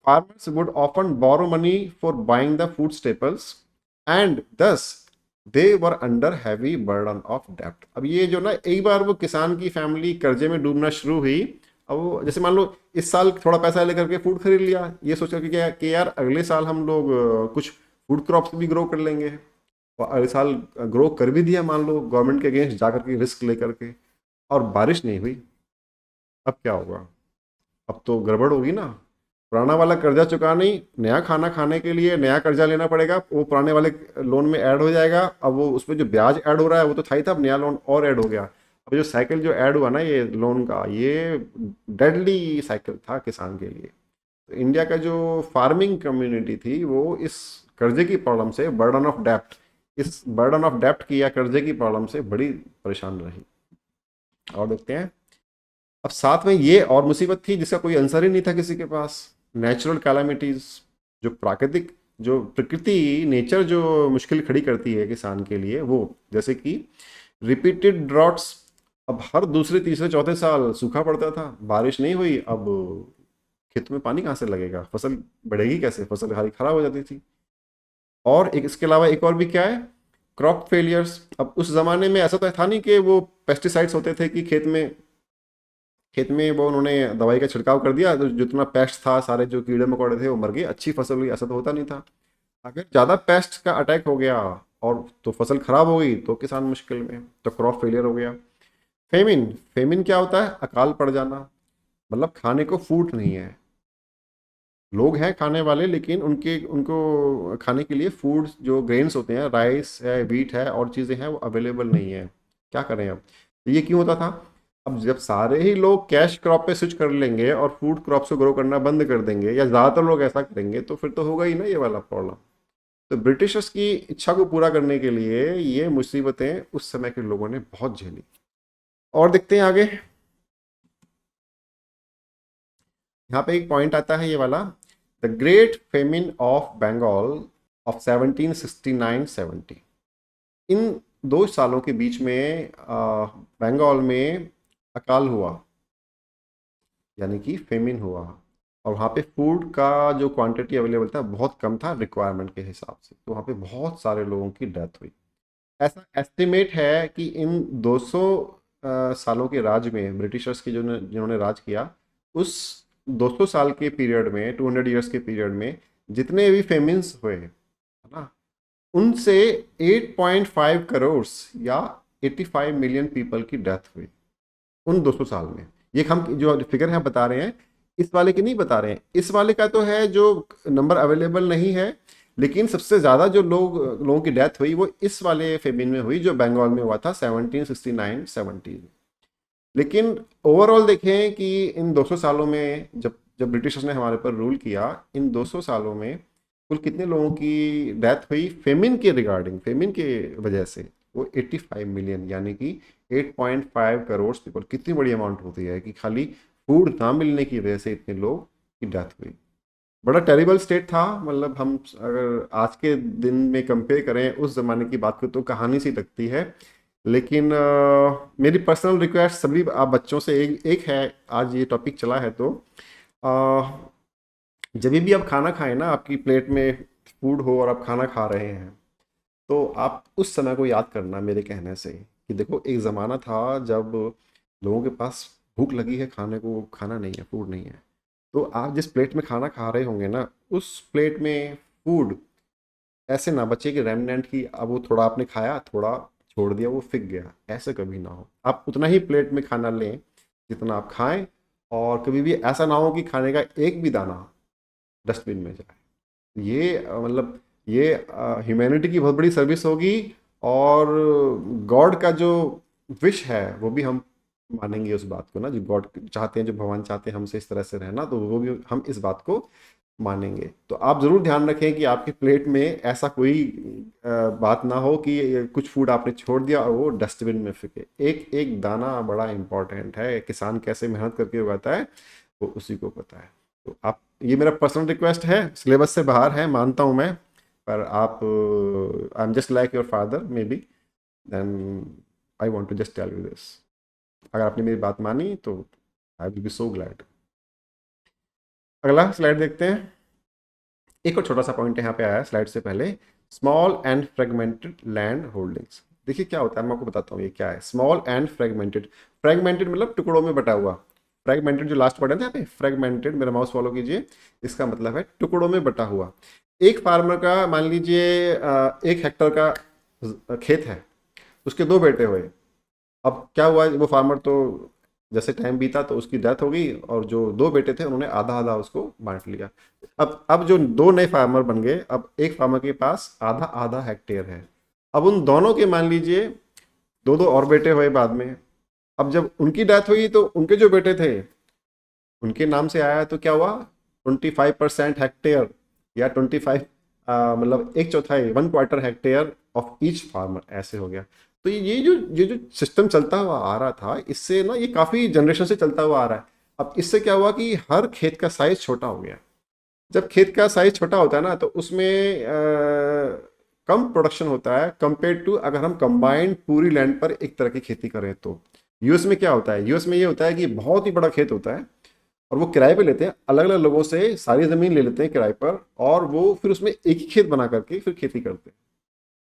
Farmers would often borrow money for buying the food staples, and thus they were under heavy burden of debt. अब ये जो ना, एक बार वो किसान की फैमिली कर्जे में डूबना शुरू हुई। अब वो जैसे मान लो इस साल थोड़ा पैसा लेकर के फूड खरीद लिया, ये सोच करके क्या कि यार अगले साल हम लोग कुछ फूड क्रॉप्स भी ग्रो कर लेंगे, और अगले साल ग्रो कर भी दिया मान लो गवर्नमेंट के अगेंस्ट जा करके रिस्क लेकर के, और बारिश नहीं हुई। अब क्या होगा? अब तो गड़बड़ होगी ना। पुराना वाला कर्जा चुका नहीं, नया खाना खाने के लिए नया कर्जा लेना पड़ेगा, वो पुराने वाले लोन में ऐड हो जाएगा। अब वो उसमें जो ब्याज ऐड हो रहा है वो तो था ही था, अब नया लोन और ऐड हो गया। अब जो साइकिल जो ऐड हुआ ना ये लोन का, ये डेडली साइकिल था किसान के लिए। तो इंडिया का जो फार्मिंग कम्युनिटी थी वो इस कर्जे की प्रॉब्लम से, बर्डन ऑफ डेप्ट, इस बर्डन ऑफ डेप्ट की या कर्जे की प्रॉब्लम से बड़ी परेशान रही। और देखते हैं, अब साथ में ये और मुसीबत थी जिसका कोई आंसर ही नहीं था किसी के पास। नेचुरल कैलामिटीज, जो प्राकृतिक, जो प्रकृति, नेचर जो मुश्किल खड़ी करती है किसान के लिए, वो जैसे कि रिपीटेड ड्रॉट्स। अब हर दूसरे तीसरे चौथे साल सूखा पड़ता था, बारिश नहीं हुई। अब खेत में पानी कहाँ से लगेगा? फसल बढ़ेगी कैसे? फसल हरी खराब हो जाती थी। और एक इसके अलावा एक और भी क्या है, क्रॉप फेलियर्स। अब उस जमाने में ऐसा तो था नहीं कि वो पेस्टिसाइड्स होते थे कि खेत में वो उन्होंने दवाई का छिड़काव कर दिया तो जितना पेस्ट था, सारे जो कीड़े मकोड़े थे वो मर गए, अच्छी फसल हुई, ऐसा तो होता नहीं था। अगर ज़्यादा पेस्ट का अटैक हो गया और तो फसल खराब हो गई तो किसान मुश्किल में, तो क्रॉप फेलियर हो गया। फेमिन, फेमिन क्या होता है? अकाल पड़ जाना, मतलब खाने को फूड नहीं है, लोग हैं खाने वाले लेकिन उनके उनको खाने के लिए फूड जो ग्रेन्स होते हैं, राइस है, व्हीट है और चीज़ें हैं, वो अवेलेबल नहीं है। क्या करें अब? तो ये क्यों होता था? अब जब सारे ही लोग कैश क्रॉप पे स्विच कर लेंगे और फूड क्रॉप्स को ग्रो करना बंद कर देंगे, या ज़्यादातर लोग ऐसा करेंगे, तो फिर तो होगा ही ना ये वाला प्रॉब्लम। तो ब्रिटिशर्स की इच्छा को पूरा करने के लिए ये मुसीबतें उस समय के लोगों ने बहुत झेली। और देखते हैं आगे, यहाँ पे एक पॉइंट आता है ये वाला, the great famine of Bengal of 1769-70। इन दो सालों के बीच में बंगाल में अकाल हुआ, यानी कि फेमिन हुआ, और वहाँ पे फूड का जो क्वांटिटी अवेलेबल था बहुत कम था रिक्वायरमेंट के हिसाब से, तो वहाँ पे बहुत सारे लोगों की डेथ हुई। ऐसा एस्टिमेट है कि इन 200 सालों के राज में, ब्रिटिशर्स की जो जिन्होंने राज किया, उस 200 साल के पीरियड में, 200 ईयर्स के पीरियड में जितने भी फेमिन्स हुए है ना, उनसे 8.5 करोड़ या 85 मिलियन पीपल की डेथ हुई उन 200 साल में। ये हम जो फिगर है बता रहे हैं, इस वाले की नहीं बता रहे हैं। इस वाले का तो है जो नंबर अवेलेबल नहीं है, लेकिन सबसे ज़्यादा जो लोगों की डेथ हुई वो इस वाले फेमिन में हुई जो बंगाल में हुआ था 1769-70 में। लेकिन ओवरऑल देखें कि इन 200 सालों में, जब जब ब्रिटिशर्स ने हमारे पर रूल किया, इन 200 सालों में कुल कितने लोगों की डेथ हुई फेमिन के रिगार्डिंग, फेमिन के वजह से? वो 85 मिलियन, यानी कि 8.5 करोड़ पीपल। कितनी बड़ी अमाउंट होती है कि खाली फूड ना मिलने की वजह से इतने लोग की डेथ हुई। बड़ा टेरिबल स्टेट था। मतलब हम अगर आज के दिन में कंपेयर करें उस ज़माने की बात को तो कहानी सी लगती है। लेकिन मेरी पर्सनल रिक्वेस्ट सभी आप बच्चों से एक है, आज ये टॉपिक चला है तो जब भी आप खाना खाएं ना, आपकी प्लेट में फूड हो और आप खाना खा रहे हैं, तो आप उस समय को याद करना मेरे कहने से, कि देखो एक ज़माना था जब लोगों के पास भूख लगी है, खाने को खाना नहीं है, फूड नहीं है, तो आप जिस प्लेट में खाना खा रहे होंगे ना, उस प्लेट में फूड ऐसे ना बचे कि रेमनेंट की अब वो थोड़ा आपने खाया, थोड़ा छोड़ दिया, वो फिक गया, ऐसे कभी ना हो। आप उतना ही प्लेट में खाना लें जितना आप खाएं, और कभी भी ऐसा ना हो कि खाने का एक भी दाना डस्टबिन में जाए। ये मतलब ये ह्यूमैनिटी की बहुत बड़ी सर्विस होगी, और गॉड का जो विश है वो भी हम मानेंगे उस बात को ना, जो गॉड चाहते हैं, जो भगवान चाहते हैं हमसे इस तरह से रहना, तो वो भी हम इस बात को मानेंगे। तो आप ज़रूर ध्यान रखें कि आपकी प्लेट में ऐसा कोई बात ना हो कि कुछ फूड आपने छोड़ दिया और वो डस्टबिन में फेंके। एक एक दाना बड़ा इंपॉर्टेंट है, किसान कैसे मेहनत करके उगाता है वो उसी को पता है। तो आप, ये मेरा पर्सनल रिक्वेस्ट है, सिलेबस से बाहर है मानता हूँ मैं, पर आप, I am just like your father maybe, then I want to just tell you this. अगर आपने मेरी बात मानी तो I will be so glad. अगला स्लाइड देखते हैं। एक और छोटा सा पॉइंट यहाँ पे आया स्लाइड से पहले, small and fragmented land holdings. देखिए क्या होता है, मैं आपको बताता हूँ ये क्या है। स्मॉल एंड फ्रेगमेंटेड, फ्रेगमेंटेड मतलब टुकड़ों में बटा हुआ, फ्रेगमेंटेड जो लास्ट वर्ड है ना यहाँ पे, फ्रेगमेंटेड, मेरा माउस फॉलो कीजिए, इसका मतलब है टुकड़ों में बटा हुआ। एक फार्मर का मान लीजिए 1 हेक्टर का खेत है, उसके 2 बेटे हुए। अब क्या हुआ, वो फार्मर तो जैसे टाइम बीता तो उसकी डेथ हो गई, और जो 2 बेटे थे उन्होंने आधा आधा उसको बांट लिया। अब जो 2 नए फार्मर बन गए, अब एक फार्मर के पास आधा आधा हेक्टेयर है। अब उन दोनों के मान लीजिए 2 2 और बेटे हुए बाद में। अब जब उनकी डेथ हुई तो उनके जो बेटे थे उनके नाम से आया, तो क्या हुआ, 25% हेक्टेयर, या 25 मतलब 1/4, 1/4 हेक्टेयर ऑफ ईच फार्मर, ऐसे हो गया। तो ये जो सिस्टम चलता हुआ आ रहा था, इससे ना ये काफ़ी जनरेशन से चलता हुआ आ रहा है। अब इससे क्या हुआ कि हर खेत का साइज छोटा हो गया। जब खेत का साइज छोटा होता है ना, तो उसमें कम प्रोडक्शन होता है कंपेयर टू अगर हम कंबाइंड पूरी लैंड पर एक तरह की खेती करें तो। यूएस में क्या होता है, यूएस में ये होता है कि बहुत ही बड़ा खेत होता है, और वो किराए पे लेते हैं, अलग अलग लोगों से सारी ज़मीन ले लेते हैं किराए पर, और वो फिर उसमें एक ही खेत बना करके फिर खेती करते हैं।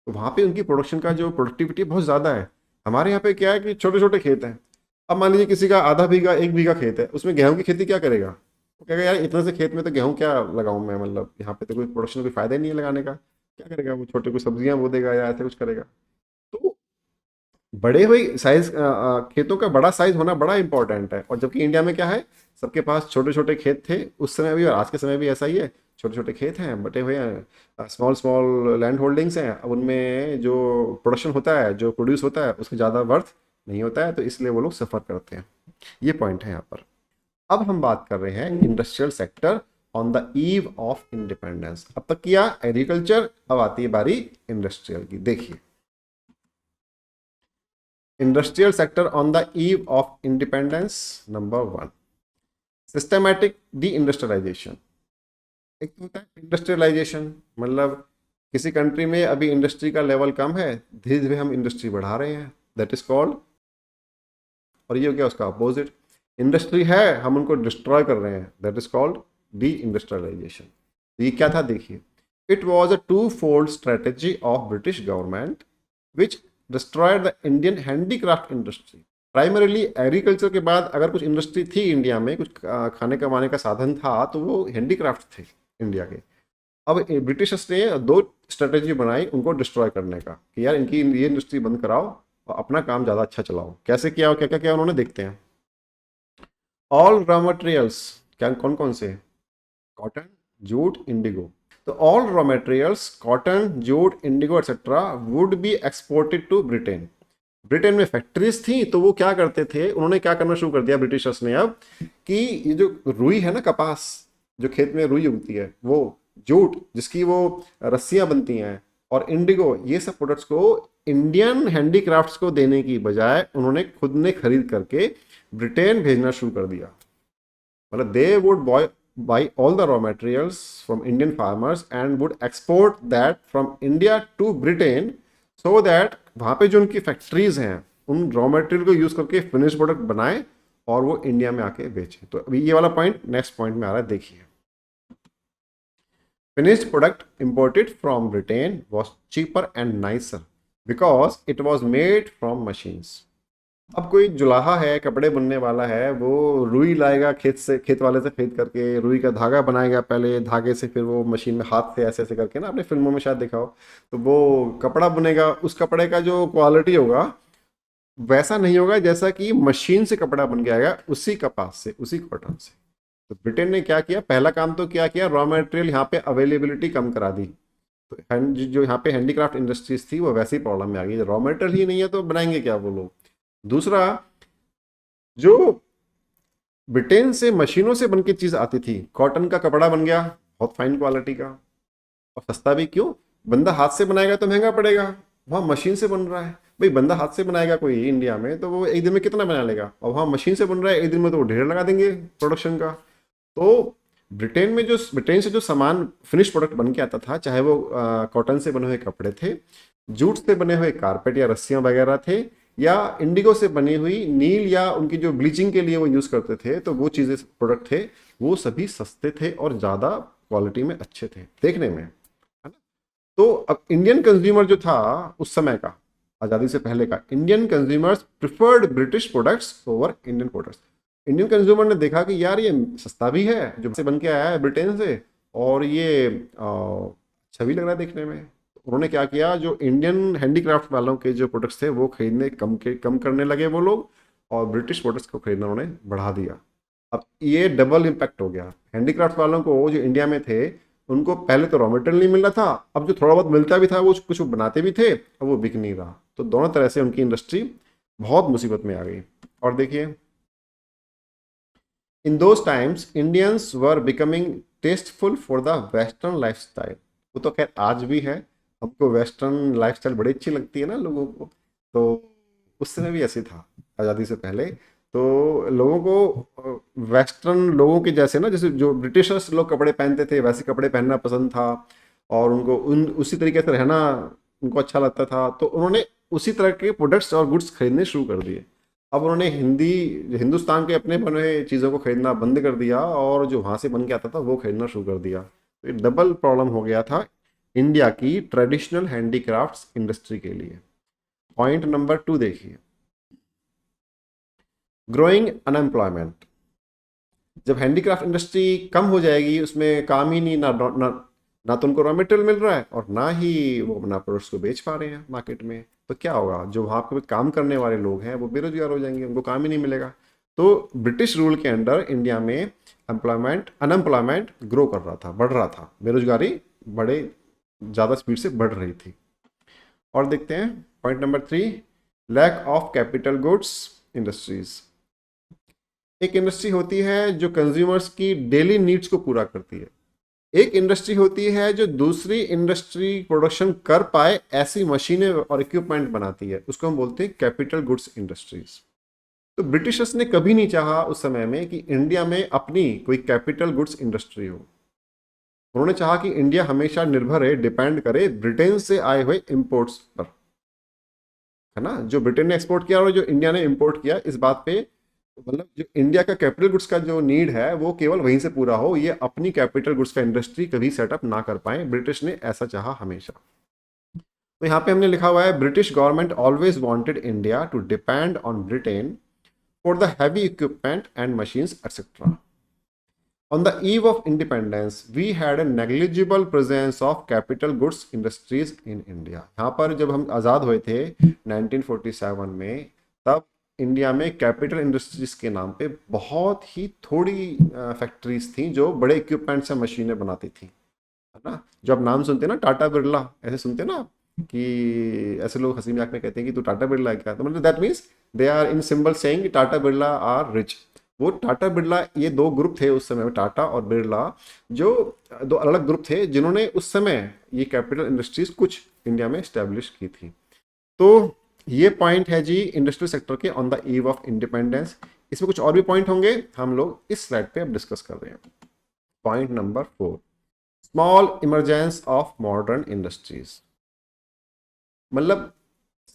तो वहाँ पे उनकी प्रोडक्शन का जो प्रोडक्टिविटी बहुत ज़्यादा है। हमारे यहाँ पे क्या है कि छोटे छोटे खेत हैं। अब मान लीजिए किसी का आधा बीघा 1 बीघा खेत है, उसमें गेहूं की खेती क्या करेगा, वो कहेगा यार इतने से खेत में तो गेहूं क्या लगाऊं मैं, मतलब यहाँ पे तो कोई प्रोडक्शन, कोई फायदा ही नहीं है लगाने का, क्या करेगा वो, छोटे कोई सब्जियां बो देगा या ऐसे कुछ करेगा। तो बड़े हुए साइज, खेतों का बड़ा साइज होना बड़ा इंपॉर्टेंट है। और जबकि इंडिया में क्या है, सबके पास छोटे छोटे खेत थे उस समय भी, और आज के समय भी ऐसा ही है, छोटे छोटे खेत हैं, बटे हुए हैं, स्मॉल स्मॉल लैंड होल्डिंग्स हैं। अब उनमें जो प्रोडक्शन होता है, जो प्रोड्यूस होता है, उसका ज़्यादा वर्थ नहीं होता है, तो इसलिए वो लोग सफ़र करते हैं। ये पॉइंट है यहाँ पर। अब हम बात कर रहे हैं industrial sector on the eve of independence. अब तक किया एग्रीकल्चर, अब आती है बारी इंडस्ट्रियल की। देखिए, industrial sector on the eve of independence, number 1, systematic deindustrialisation. एक तो होता है इंडस्ट्रियलाइजेशन, मतलब किसी कंट्री में अभी इंडस्ट्री का लेवल कम है, धीरे धीरे हम इंडस्ट्री बढ़ा रहे हैं, दैट इज कॉल्ड। और ये हो गया उसका अपोजिट, इंडस्ट्री है हम उनको डिस्ट्रॉय कर रहे हैं, that is called deindustrialisation. ये क्या था देखिए, it was a twofold strategy of British government which destroyed the Indian handicraft industry. Primarily agriculture के बाद अगर कुछ इंडस्ट्री थी इंडिया में, कुछ खाने कमाने का साधन था, तो वो हैंडीक्राफ्ट थे इंडिया के। अब ब्रिटिशर्स ने 2 स्ट्रेटेजी बनाई उनको डिस्ट्रॉय करने का, कि यार इनकी ये इंडस्ट्री बंद कराओ और अपना काम ज़्यादा अच्छा चलाओ। कैसे किया और क्या क्या किया उन्होंने, देखते हैं। ऑल रॉ मटेरियल्स, क्या कौन कौन से, कॉटन, जूट, इंडिगो। तो all raw materials, cotton, jute, indigo et cetera would be exported to Britain. Britain में फैक्ट्रीज थी, तो वो क्या करते थे, उन्होंने क्या करना शुरू कर दिया ब्रिटिशर्स ने अब, कि ये जो रुई है ना, कपास, जो खेत में रुई उगती है, वो जूट जिसकी वो रस्सियां बनती हैं, और इंडिगो, ये सब प्रोडक्ट्स को इंडियन हैंडीक्राफ्ट्स को देने की बजाय उन्होंने खुद ने खरीद करके ब्रिटेन भेजना शुरू कर दिया। मतलब they would buy all the raw materials from Indian farmers and would export that from India to Britain so that वहाँ पे जो उनकी फैक्ट्रीज हैं उन रॉ मटेरियल को यूज करके फिनिश प्रोडक्ट बनाए और वो इंडिया में आके बेचे। तो अभी ये वाला पॉइंट नेक्स्ट पॉइंट में आ रहा है, देखिए। Finished product imported from Britain was cheaper and nicer because it was made from machines. अब कोई जुलाहा है, कपड़े बुनने वाला है, वो रुई लाएगा खेत से, खेत वाले से खरीद करके रुई का धागा बनाएगा पहले, धागे से फिर वो मशीन में हाथ से ऐसे ऐसे करके ना, आपने फिल्मों में शायद देखा हो, तो वो कपड़ा बुनेगा। उस कपड़े का जो क्वालिटी होगा वैसा नहीं होगा जैसा कि मशीन से कपड़ा बन के आएगा उसी कपास से, उसी कॉटन से। तो ब्रिटेन ने क्या किया, पहला काम तो क्या किया, रॉ मटेरियल यहाँ पे अवेलेबिलिटी कम करा दी। तो जो यहाँ पे हैंडीक्राफ्ट इंडस्ट्रीज थी वो वैसी प्रॉब्लम में आ गई, रॉ मटेरियल ही नहीं है तो बनाएंगे क्या वो लोग। दूसरा, जो ब्रिटेन से मशीनों से बनके चीज आती थी, कॉटन का कपड़ा बन गया बहुत फाइन क्वालिटी का और सस्ता भी। क्यों? बंदा हाथ से बनाएगा तो महंगा पड़ेगा, वहाँ मशीन से बन रहा है। भाई बंदा हाथ से बनाएगा कोई इंडिया में तो वो एक दिन में कितना बना लेगा, और वहाँ मशीन से बन रहा है एक दिन में तो वो ढेर लगा देंगे प्रोडक्शन का। तो ब्रिटेन से जो सामान फिनिश प्रोडक्ट बन के आता था, चाहे वो कॉटन से बने हुए कपड़े थे, जूट से बने हुए कारपेट या रस्सियां वगैरह थे, या इंडिगो से बनी हुई नील या उनकी जो ब्लीचिंग के लिए वो यूज करते थे, तो वो चीजें प्रोडक्ट थे, वो सभी सस्ते थे और ज्यादा क्वालिटी में अच्छे थे देखने में, है ना। तो अब इंडियन कंज्यूमर जो था उस समय का, आजादी से पहले का, Indian consumers preferred British products over Indian products. Indian consumer ने देखा कि यार ये सस्ता भी है जो से बन के आया है ब्रिटेन से, और ये अच्छा भी लग रहा है देखने में। उन्होंने क्या किया, जो इंडियन हैंडीक्राफ्ट वालों के जो प्रोडक्ट्स थे वो खरीदने कम करने लगे वो लोग, और ब्रिटिश प्रोडक्ट्स को खरीदना उन्होंने बढ़ा दिया। अब ये डबल इम्पैक्ट हो गया। हैंडीक्राफ्ट वालों को जो इंडिया में थे उनको पहले तो रॉ मटेरियल नहीं मिल रहा था, अब जो थोड़ा बहुत मिलता भी था वो कुछ बनाते भी थे, अब वो बिक नहीं रहा। तो दोनों तरह से उनकी इंडस्ट्री बहुत मुसीबत में आ गई। और देखिए, in those times Indians were becoming tasteful for the western lifestyle. वो तो खैर आज भी है, हमको वेस्टर्न लाइफस्टाइल बड़ी अच्छी लगती है ना लोगों को, तो उस समय भी ऐसे था आज़ादी से पहले। तो लोगों को वेस्टर्न लोगों के जैसे ना, जैसे जो ब्रिटिशर्स लोग कपड़े पहनते थे वैसे कपड़े पहनना पसंद था, और उनको उसी तरीके से रहना उनको अच्छा लगता था। तो उन्होंने उसी तरह के प्रोडक्ट्स और गुड्स खरीदने शुरू कर दिए। अब उन्होंने हिंदुस्तान के अपने बने हुए चीज़ों को खरीदना बंद कर दिया, और जो वहाँ से बन के आता था वो खरीदना शुरू कर दिया। तो ये डबल प्रॉब्लम हो गया था इंडिया की ट्रेडिशनल हैंडीक्राफ्ट्स इंडस्ट्री के लिए। पॉइंट नंबर 2 देखिए, ग्रोइंग अनएम्प्लॉयमेंट। जब हैंडीक्राफ्ट इंडस्ट्री कम हो जाएगी, उसमें काम ही नहीं, ना तो उनको रॉ मटेरियल मिल रहा है और ना ही वो अपना प्रोडक्ट्स को बेच पा रहे हैं मार्केट में, तो क्या होगा, जो वहाँ पे काम करने वाले लोग हैं वो बेरोजगार हो जाएंगे, उनको काम ही नहीं मिलेगा। तो ब्रिटिश रूल के अंडर इंडिया में अनएम्प्लॉयमेंट ग्रो कर रहा था, बढ़ रहा था, बेरोजगारी बड़े ज़्यादा स्पीड से बढ़ रही थी। और देखते हैं point number 3, lack of capital goods industries. एक इंडस्ट्री होती है जो कंज्यूमर्स की डेली नीड्स को पूरा करती है, एक इंडस्ट्री होती है जो दूसरी इंडस्ट्री प्रोडक्शन कर पाए ऐसी मशीनें और इक्विपमेंट बनाती है, उसको हम बोलते हैं कैपिटल गुड्स इंडस्ट्रीज। तो ब्रिटिशर्स ने कभी नहीं चाहा उस समय में कि इंडिया में अपनी कोई कैपिटल गुड्स इंडस्ट्री हो। उन्होंने चाहा कि इंडिया हमेशा निर्भर है, डिपेंड करे ब्रिटेन से आए हुए इंपोर्ट्स पर, है ना। जो ब्रिटेन ने एक्सपोर्ट किया और जो इंडिया ने इंपोर्ट किया, इस बात पे मतलब जो इंडिया का कैपिटल गुड्स का जो नीड है वो केवल वहीं से पूरा हो, ये अपनी कैपिटल गुड्स का इंडस्ट्री कभी सेटअप ना कर पाए। ब्रिटिश ने ऐसा चाहा हमेशा। तो यहाँ पे हमने लिखा हुआ है, British government always wanted India to depend on Britain for the heavy equipment and machines et cetera. On the eve of independence, we had a negligible presence of capital goods industries in India. यहाँ पर जब हम आज़ाद हुए थे 1947 में, तब India में capital industries के नाम पे बहुत ही थोड़ी फैक्ट्रीज थी जो बड़े इक्विपमेंट से मशीनें बनाती थी, है ना। जो आप नाम सुनते हैं ना, टाटा बिरला, ऐसे सुनते हैं ना, कि ऐसे लोग हंसी मजाक में कहते हैं कि तू टाटा बिरला है क्या, तो मतलब that means they are in symbol saying Tata Birla are rich. वो टाटा बिरला, ये दो ग्रुप थे उस समय में, टाटा और बिरला, जो दो अलग ग्रुप थे जिन्होंने उस समय ये कैपिटल इंडस्ट्रीज कुछ इंडिया में स्टैब्लिश की थी। तो ये पॉइंट है जी इंडस्ट्रियल सेक्टर के on the eve of independence. इसमें कुछ और भी पॉइंट होंगे, हम लोग इस स्लाइड पे अब डिस्कस कर रहे हैं। Point number 4, small emergence of modern industries. मतलब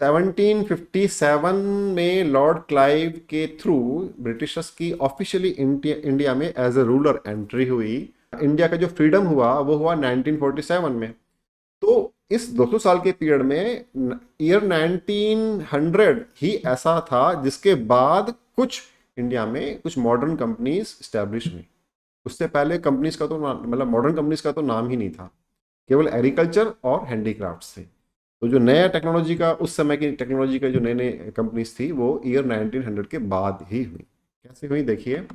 1757 में लॉर्ड क्लाइव के थ्रू ब्रिटिशर्स की ऑफिशियली इंडिया में एज ए रूलर एंट्री हुई। इंडिया का जो फ्रीडम हुआ वो हुआ 1947 में। तो इस 200 साल के पीरियड में ईयर 1900 ही ऐसा था जिसके बाद कुछ इंडिया में कुछ मॉडर्न कंपनीज स्टैब्लिश हुई। उससे पहले कंपनीज का तो मतलब मॉडर्न कंपनीज का तो नाम ही नहीं था, केवल एग्रीकल्चर और हैंडीक्राफ्ट्स थे। तो जो नया टेक्नोलॉजी का, उस समय की टेक्नोलॉजी का जो नए नए कंपनीज थी वो ईयर 1900 के बाद ही हुई। कैसे हुई देखिए।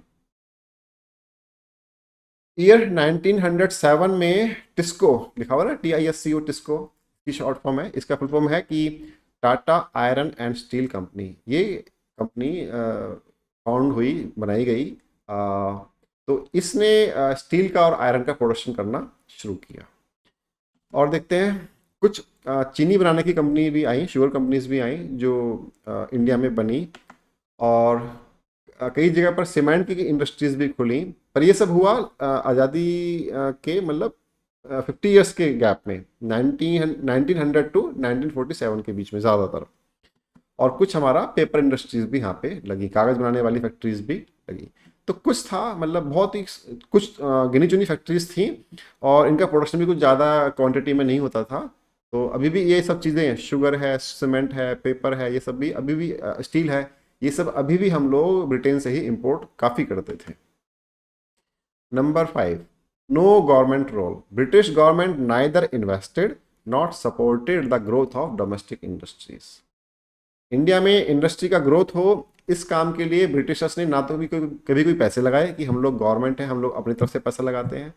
ईयर 1907 में टिस्को लिखा हुआ ना, TISCO, टिस्को की शॉर्ट फॉर्म है। इसका फुल फॉर्म है कि Tata iron and steel company. ये कंपनी फाउंड हुई, बनाई गई। तो इसने स्टील का और आयरन का प्रोडक्शन करना शुरू किया। और देखते हैं कुछ चीनी बनाने की कंपनी भी आई, शुगर कंपनीज भी आई जो इंडिया में बनी। और कई जगह पर सीमेंट की इंडस्ट्रीज भी खुली। पर ये सब हुआ आज़ादी के मतलब 50 ईयर्स के गैप में, 1900 टू 1947 के बीच में ज़्यादातर। और कुछ हमारा पेपर इंडस्ट्रीज भी यहाँ पे लगी, कागज़ बनाने वाली फैक्ट्रीज भी लगी। तो कुछ था, मतलब बहुत ही कुछ गिनी चुनी फैक्ट्रीज थी और इनका प्रोडक्शन भी कुछ ज़्यादा क्वांटिटी में नहीं होता था। तो अभी भी ये सब चीज़ें हैं, शुगर है, सीमेंट है, पेपर है, ये सब भी अभी भी, स्टील है, ये सब अभी भी हम लोग ब्रिटेन से ही इंपोर्ट काफ़ी करते थे। Number 5, no government role. British government neither invested not supported the growth of domestic industries. India में इंडस्ट्री का ग्रोथ हो, इस काम के लिए ब्रिटिशर्स ने ना तो भी कभी कोई पैसे लगाए कि हम लोग गवर्नमेंट है, हम लोग अपनी तरफ से पैसा लगाते हैं,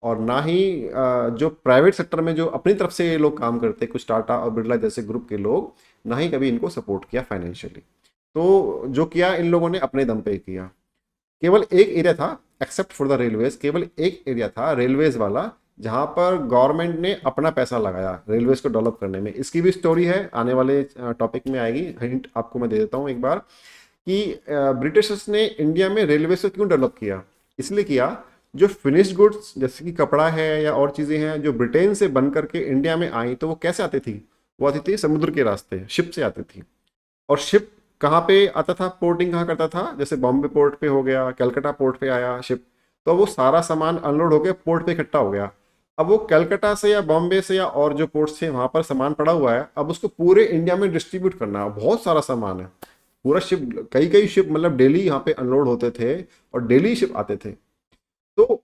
और ना ही जो प्राइवेट सेक्टर में जो अपनी तरफ से ये लोग काम करते, कुछ टाटा और बिरला जैसे ग्रुप के लोग, ना ही कभी इनको सपोर्ट किया फाइनेंशियली। तो जो किया इन लोगों ने अपने दम पे किया। केवल एक एरिया था, एक्सेप्ट फॉर द रेलवेज, केवल एक एरिया था रेलवेज वाला जहां पर गवर्नमेंट ने अपना पैसा लगाया रेलवेज को डेवलप करने में। इसकी भी स्टोरी है, आने वाले टॉपिक में आएगी। हिंट आपको मैं दे देता हूँ एक बार कि ब्रिटिशर्स ने इंडिया में रेलवे को क्यों डेवलप किया। इसलिए किया, जो फिनिश्ड गुड्स जैसे कि कपड़ा है या और चीज़ें हैं जो ब्रिटेन से बन करके इंडिया में आई, तो वो कैसे आती थी? वो आती थी समुद्र के रास्ते, शिप से आती थी। और शिप कहाँ पे आता था, पोर्टिंग कहाँ करता था? जैसे बॉम्बे पोर्ट पे हो गया, कलकत्ता पोर्ट पे आया शिप, तो वो सारा सामान अनलोड होकर पोर्ट पे इकट्ठा हो गया। अब वो कलकत्ता से या बॉम्बे से या और जो पोर्ट्स थे वहां पर सामान पड़ा हुआ है, अब उसको पूरे इंडिया में डिस्ट्रीब्यूट करना है। बहुत सारा सामान है, पूरा शिप, कई कई शिप मतलब डेली यहाँ पे अनलोड होते थे और डेली शिप आते थे। तो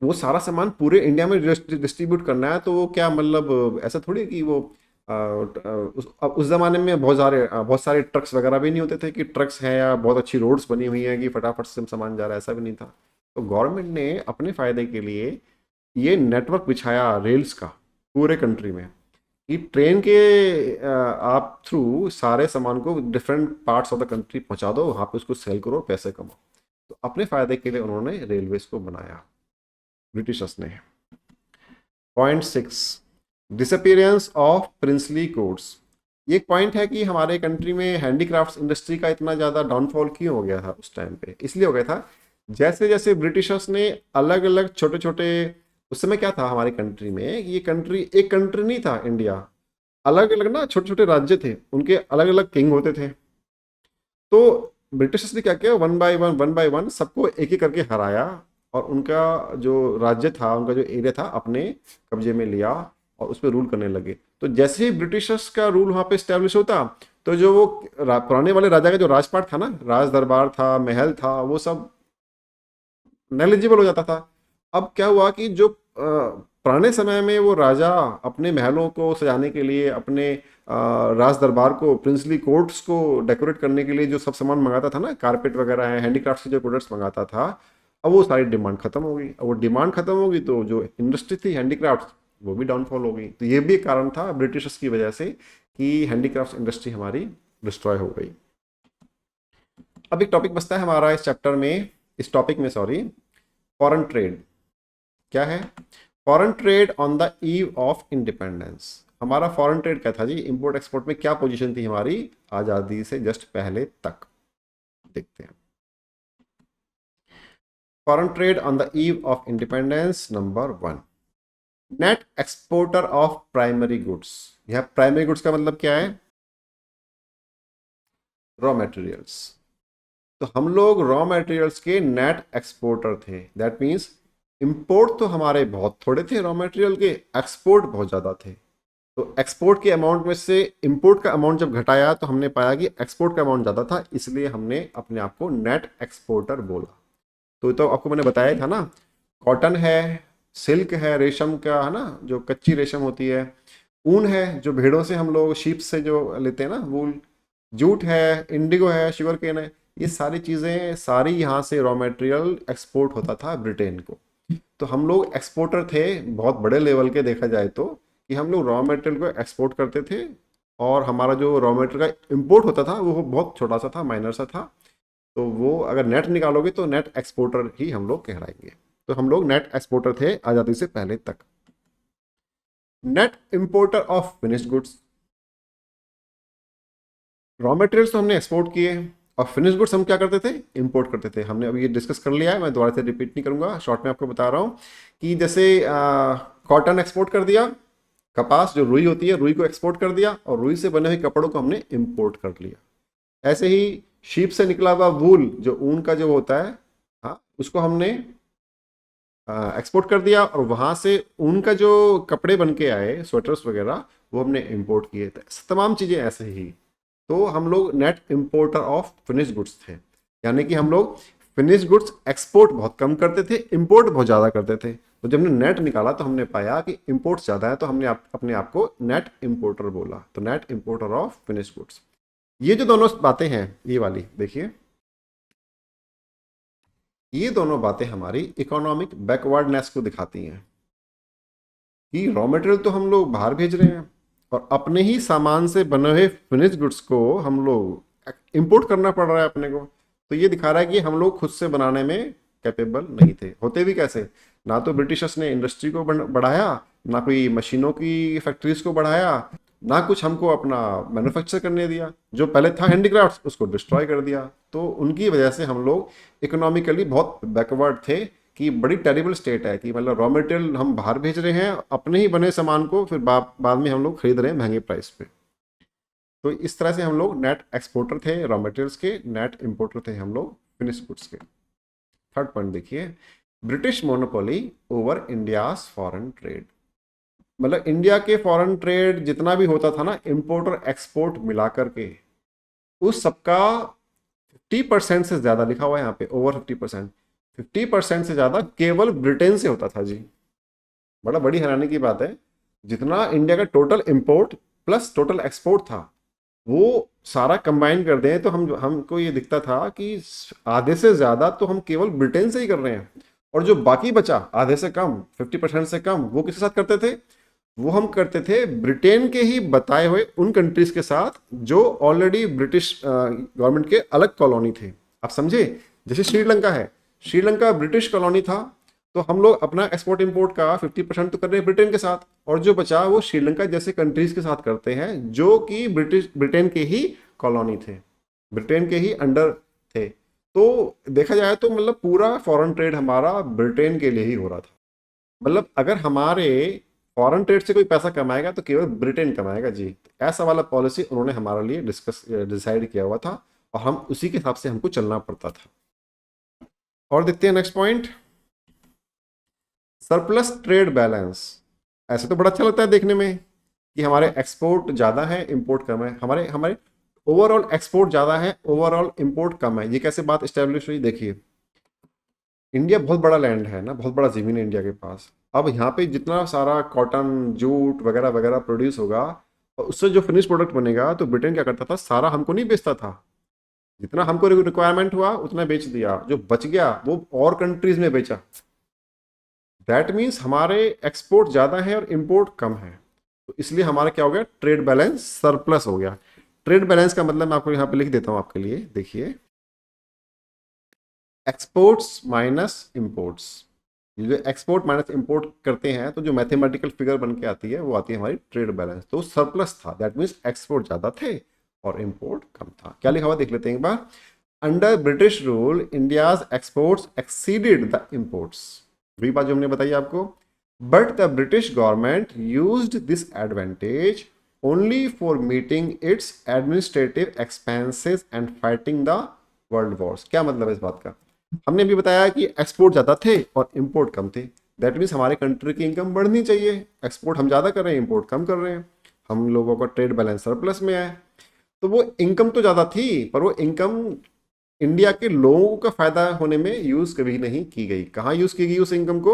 वो सारा सामान पूरे इंडिया में डिस्ट्रीब्यूट करना है। तो वो क्या मतलब ऐसा थोड़ी कि वो अब उस ज़माने में बहुत सारे ट्रक्स वगैरह भी नहीं होते थे कि ट्रक्स हैं या बहुत अच्छी रोड्स बनी हुई हैं कि फटाफट से सामान जा रहा है, ऐसा भी नहीं था। तो गवर्नमेंट ने अपने फ़ायदे के लिए ये नेटवर्क बिछाया रेल्स का पूरे कंट्री में, कि ट्रेन के आप थ्रू सारे सामान को different parts of the country पहुंचा दो, वहाँ पे उसको सेल करो, पैसे कमाओ। तो अपने फ़ायदे के लिए उन्होंने रेलवेज को बनाया ब्रिटिशर्स ने। Point 6, disappearance of princely codes. ये एक पॉइंट है कि हमारे कंट्री में हैंडीक्राफ्ट्स इंडस्ट्री का इतना ज़्यादा डाउनफॉल क्यों हो गया था उस टाइम पे? इसलिए हो गया था, जैसे जैसे ब्रिटिशर्स ने अलग अलग छोटे छोटे, उस समय क्या था हमारी कंट्री में, ये कंट्री एक कंट्री नहीं था इंडिया, अलग अलग ना छोटे छोटे राज्य थे, उनके अलग अलग किंग होते थे। तो ब्रिटिशर्स ने क्या किया, वन बाय वन सबको एक एक करके हराया और उनका जो राज्य था, उनका जो एरिया था, अपने कब्जे में लिया और उस पर रूल करने लगे। तो जैसे ही ब्रिटिशर्स का रूल वहाँ पे स्टैब्लिश होता, तो जो वो पुराने वाले राजा का जो राजपाट था ना, राज दरबार था, महल था, वो सब नेग्लिजिबल हो जाता था। अब क्या हुआ कि जो पुराने समय में वो राजा अपने महलों को सजाने के लिए, अपने राज दरबार को, प्रिंसली कोर्ट्स को डेकोरेट करने के लिए जो सब सामान मंगाता था ना, कारपेट वगैरह है, हैंडीक्राफ्ट के जो प्रोडक्ट्स मंगाता था, अब वो सारी डिमांड खत्म हो गई। अब वो डिमांड खत्म होगी तो जो इंडस्ट्री थी हैंडीक्राफ्ट, वो भी डाउनफॉल हो गई। तो ये भी एक कारण था ब्रिटिशर्स की वजह से कि हैंडीक्राफ्ट इंडस्ट्री हमारी डिस्ट्रॉय हो गई। अब एक टॉपिक बचता है हमारा इस चैप्टर में, इस टॉपिक में सॉरी, फॉरेन ट्रेड। क्या है? Foreign trade on the eve of independence. हमारा फॉरेन ट्रेड क्या था जी, इंपोर्ट एक्सपोर्ट में क्या पोजीशन थी हमारी आज़ादी से जस्ट पहले तक? देखते हैं। Foreign trade on the eve of independence number 1। Net exporter of primary goods. यह प्राइमरी गुड्स का मतलब क्या है? Raw materials. तो हम लोग रॉ मटेरियल्स के नेट एक्सपोर्टर थे। दैट मीन्स इंपोर्ट तो हमारे बहुत थोड़े थे रॉ मटेरियल के, एक्सपोर्ट बहुत ज़्यादा थे। तो एक्सपोर्ट के अमाउंट में से इंपोर्ट का अमाउंट जब घटाया तो हमने पाया कि एक्सपोर्ट का अमाउंट ज़्यादा था, इसलिए हमने अपने आप को नेट एक्सपोर्टर बोला। तो आपको मैंने बताया था ना, कॉटन है, सिल्क है, रेशम का है ना, जो कच्ची रेशम होती है, ऊन है जो भेड़ों से हम लोग शीप से जो लेते हैं ना वूल, जूट है, इंडिगो है, शुगर केन है, ये सारी चीज़ें सारी यहाँ से रॉ मटेरियल एक्सपोर्ट होता था ब्रिटेन को। तो हम लोग एक्सपोर्टर थे बहुत बड़े लेवल के, देखा जाए तो कि हम लोग रॉ मटेरियल को एक्सपोर्ट करते थे और हमारा जो रॉ मटेरियल का इंपोर्ट होता था वो बहुत छोटा सा था, माइनर सा था। तो वो अगर नेट निकालोगे तो नेट एक्सपोर्टर ही हम लोग कहलाएंगे। तो हम लोग नेट एक्सपोर्टर थे आज़ादी से पहले तक। Net importer of finished goods. Raw materials तो हमने एक्सपोर्ट किए और फिनिश गुड्स हम क्या करते थे? इंपोर्ट करते थे। हमने अभी ये डिस्कस कर लिया है, मैं दोबारा से रिपीट नहीं करूंगा, शॉर्ट में आपको बता रहा हूँ कि जैसे कॉटन एक्सपोर्ट कर दिया, कपास जो रुई होती है रुई को एक्सपोर्ट कर दिया और रुई से बने हुए कपड़ों को हमने इंपोर्ट कर लिया। ऐसे ही शीप से निकला हुआ वूल जो ऊन का जो होता है, हाँ, उसको हमने एक्सपोर्ट कर दिया और वहाँ से ऊन का जो कपड़े बन के आए, स्वेटर्स वगैरह, वो हमने इंपोर्ट किए थे। तमाम चीज़ें ऐसे ही। तो हम लोग net importer of finish goods थे, यानी कि हम लोग फिनिश गुड्स एक्सपोर्ट बहुत कम करते थे, इंपोर्ट बहुत ज़्यादा करते थे। तो जब हमने नेट निकाला तो हमने पाया कि इंपोर्ट ज़्यादा है, तो हमने अपने आप को नेट इंपोर्टर बोला। तो net importer of finish goods. ये जो दोनों बातें हैं, ये वाली देखिए, ये दोनों बातें हमारी इकोनॉमिक बैकवर्डनेस को दिखाती हैं कि रॉ मटेरियल तो हम लोग बाहर भेज रहे हैं और अपने ही सामान से बने हुए फिनिश गुड्स को हम लोग इंपोर्ट करना पड़ रहा है अपने को। तो ये दिखा रहा है कि हम लोग खुद से बनाने में कैपेबल नहीं थे। होते भी कैसे? ना तो ब्रिटिशर्स ने इंडस्ट्री को बढ़ाया, ना कोई मशीनों की फैक्ट्रीज को बढ़ाया, ना कुछ हमको अपना मैन्युफैक्चर करने दिया। जो पहले था हैंडीक्राफ्ट उसको डिस्ट्रॉय कर दिया। तो उनकी वजह से हम लोग इकोनॉमिकली बहुत बैकवर्ड थे कि बड़ी टेरिबल स्टेट है कि मतलब रॉ मटेरियल हम बाहर भेज रहे हैं, अपने ही बने सामान को फिर बाद में हम लोग खरीद रहे हैं महंगे प्राइस पे। तो इस तरह से हम लोग नेट एक्सपोर्टर थे रॉ मटेरियल्स के, नेट इंपोर्टर थे हम लोग फिनिश गुड्स के। थर्ड पॉइंट देखिए, British monopoly over India's foreign trade. मतलब इंडिया के फॉरेन ट्रेड जितना भी होता था ना, इंपोर्ट और एक्सपोर्ट मिला करके, उस सबका 50% से ज़्यादा लिखा हुआ है यहाँ पे, ओवर 50%, 50% से ज़्यादा केवल ब्रिटेन से होता था जी। बड़ी हैरानी की बात है, जितना इंडिया का total import plus total export था वो सारा कंबाइन कर दें तो हमको ये दिखता था कि आधे से ज़्यादा तो हम केवल ब्रिटेन से ही कर रहे हैं, और जो बाकी बचा आधे से कम, 50% से कम, वो किसके साथ करते थे? वो हम करते थे ब्रिटेन के ही बताए हुए उन कंट्रीज के साथ जो ऑलरेडी ब्रिटिश गवर्नमेंट के अलग कॉलोनी थे। आप समझे? जैसे श्रीलंका है, श्रीलंका ब्रिटिश कॉलोनी था, तो हम लोग अपना एक्सपोर्ट इंपोर्ट का 50% तो कर रहे हैं ब्रिटेन के साथ, और जो बचा वो श्रीलंका जैसे कंट्रीज के साथ करते हैं जो कि ब्रिटेन के ही कॉलोनी थे, ब्रिटेन के ही अंडर थे। तो देखा जाए तो मतलब पूरा फॉरेन ट्रेड हमारा ब्रिटेन के लिए ही हो रहा था। मतलब अगर हमारे फॉरेन ट्रेड से कोई पैसा कमाएगा तो केवल ब्रिटेन कमाएगा जी। ऐसा वाला पॉलिसी उन्होंने हमारे लिए डिसाइड किया हुआ था और हम उसी के हिसाब से हमको चलना पड़ता था। और देखते हैं next point, surplus trade balance. ऐसे तो बड़ा अच्छा लगता है देखने में कि हमारे एक्सपोर्ट ज़्यादा है, इंपोर्ट कम है। हमारे ओवरऑल एक्सपोर्ट ज़्यादा है, ओवरऑल इंपोर्ट कम है। ये कैसे बात इस्टेब्लिश हुई? देखिए, इंडिया बहुत बड़ा लैंड है ना, बहुत बड़ा ज़मीन है इंडिया के पास। अब यहाँ पे जितना सारा कॉटन, जूट वगैरह वगैरह प्रोड्यूस होगा और उससे जो फिनिश प्रोडक्ट बनेगा, तो ब्रिटेन क्या करता था, सारा हमको नहीं बेचता था। जितना हमको रिक्वायरमेंट हुआ उतना बेच दिया, जो बच गया वो और कंट्रीज में बेचा। दैट मीन्स हमारे एक्सपोर्ट ज़्यादा है और इम्पोर्ट कम है, तो इसलिए हमारा क्या हो गया, ट्रेड बैलेंस सरप्लस हो गया। ट्रेड बैलेंस का मतलब मैं आपको यहाँ पे लिख देता हूँ आपके लिए, देखिए, एक्सपोर्ट्स माइनस इंपोर्ट्स। ये जो एक्सपोर्ट माइनस इंपोर्ट करते हैं तो जो मैथमेटिकल फिगर बन के आती है वो आती है हमारी ट्रेड बैलेंस। तो सरप्लस था, दैट मीन्स एक्सपोर्ट ज़्यादा थे और इंपोर्ट कम था। क्या लिखा हुआ देख लेते हैं एक बार, under British rule India's exports exceeded the imports, वही बात जो हमने बताई आपको। But the British government used this advantage only for meeting its administrative expenses and fighting the world wars. क्या मतलब है इस बात का? हमने भी बताया कि एक्सपोर्ट ज़्यादा थे और इम्पोर्ट कम थे। दैट मीन्स हमारे कंट्री की इनकम बढ़नी चाहिए, एक्सपोर्ट हम ज़्यादा कर रहे हैं, इम्पोर्ट कम कर रहे हैं, हम लोगों का ट्रेड बैलेंस सरप्लस में है। तो वो इनकम तो ज़्यादा थी, पर वो इनकम इंडिया के लोगों का फायदा होने में यूज कभी नहीं की गई। कहाँ यूज की गई उस इनकम को?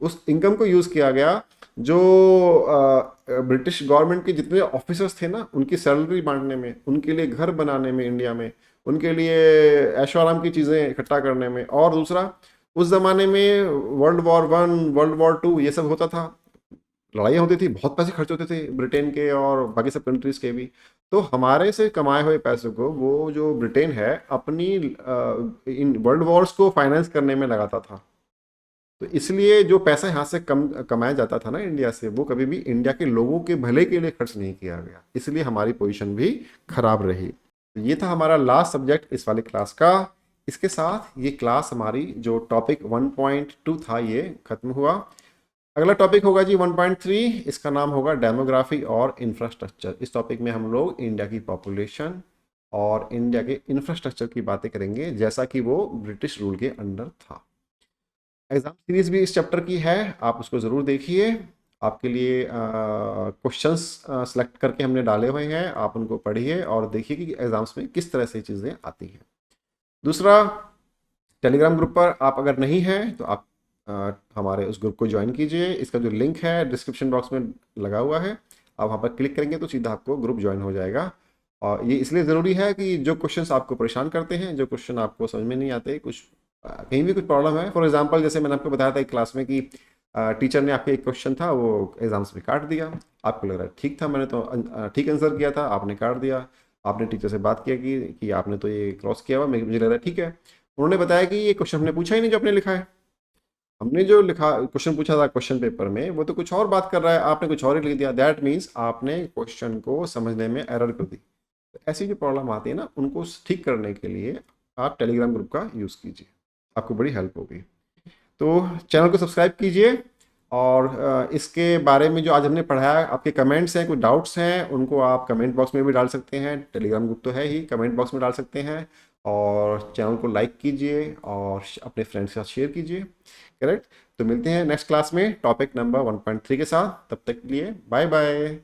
उस इनकम को यूज किया गया जो ब्रिटिश गवर्नमेंट के जितने ऑफिसर्स थे ना, उनकी सैलरी बांटने में, उनके लिए घर बनाने में इंडिया में, उनके लिए ऐशो आराम की चीज़ें इकट्ठा करने में। और दूसरा, उस जमाने में वर्ल्ड वॉर 1, वर्ल्ड वॉर 2 ये सब होता था, लड़ाइयाँ होती थी, बहुत पैसे खर्च होते थे ब्रिटेन के और बाकी सब कंट्रीज के भी। तो हमारे से कमाए हुए पैसों को वो जो ब्रिटेन है अपनी इन वर्ल्ड वॉर्स को फाइनेंस करने में लगाता था। तो इसलिए जो पैसा यहाँ से कम कमाया जाता था ना इंडिया से, वो कभी भी इंडिया के लोगों के भले के लिए खर्च नहीं किया गया, इसलिए हमारी पोजीशन भी खराब रही। तो ये था हमारा लास्ट सब्जेक्ट इस वाली क्लास का। इसके साथ ये क्लास हमारी जो टॉपिक 1.2 था ये खत्म हुआ। अगला टॉपिक होगा जी 1.3, इसका नाम होगा डेमोग्राफी और इंफ्रास्ट्रक्चर। इस टॉपिक में हम लोग इंडिया की पॉपुलेशन और इंडिया के इंफ्रास्ट्रक्चर की बातें करेंगे, जैसा कि वो ब्रिटिश रूल के अंडर था। एग्जाम सीरीज भी इस चैप्टर की है, आप उसको ज़रूर देखिए। आपके लिए क्वेश्चंस सेलेक्ट करके हमने डाले हुए हैं, आप उनको पढ़िए और देखिए कि एग्जाम्स में किस तरह से चीज़ें आती हैं। दूसरा, टेलीग्राम ग्रुप पर आप अगर नहीं हैं तो आप हमारे उस ग्रुप को ज्वाइन कीजिए। इसका जो लिंक है डिस्क्रिप्शन बॉक्स में लगा हुआ है, आप वहाँ पर क्लिक करेंगे तो सीधा आपको ग्रुप ज्वाइन हो जाएगा। और ये इसलिए ज़रूरी है कि जो क्वेश्चंस आपको परेशान करते हैं, जो क्वेश्चन आपको समझ में नहीं आते, कुछ कहीं भी कुछ प्रॉब्लम है, फॉर एग्जांपल जैसे मैंने आपको बताया था एक क्लास में कि टीचर ने आपके एक क्वेश्चन था वो एग्जाम्स में काट दिया, आपको लग रहा है ठीक था, मैंने तो ठीक आंसर किया था, आपने काट दिया। आपने टीचर से बात किया कि आपने तो ये क्रॉस किया हुआ, मुझे लग रहा है ठीक है। उन्होंने बताया कि ये क्वेश्चन हमने पूछा ही नहीं जो आपने लिखा है, हमने जो लिखा क्वेश्चन पूछा था क्वेश्चन पेपर में वो तो कुछ और बात कर रहा है, आपने कुछ और ही लिख दिया। दैट मीन्स आपने क्वेश्चन को समझने में एरर कर दी। तो ऐसी जो प्रॉब्लम आती है ना, उनको ठीक करने के लिए आप टेलीग्राम ग्रुप का यूज़ कीजिए, आपको बड़ी हेल्प होगी। तो चैनल को सब्सक्राइब कीजिए और इसके बारे में जो आज हमने पढ़ाया, आपके कमेंट्स हैं, कुछ डाउट्स हैं, उनको आप कमेंट बॉक्स में भी डाल सकते हैं। टेलीग्राम ग्रुप तो है ही, कमेंट बॉक्स में डाल सकते हैं। और चैनल को लाइक कीजिए और अपने फ्रेंड्स के साथ शेयर कीजिए। करेक्ट। तो मिलते हैं नेक्स्ट क्लास में टॉपिक नंबर 1.3 के साथ। तब तक के लिए बाय बाय।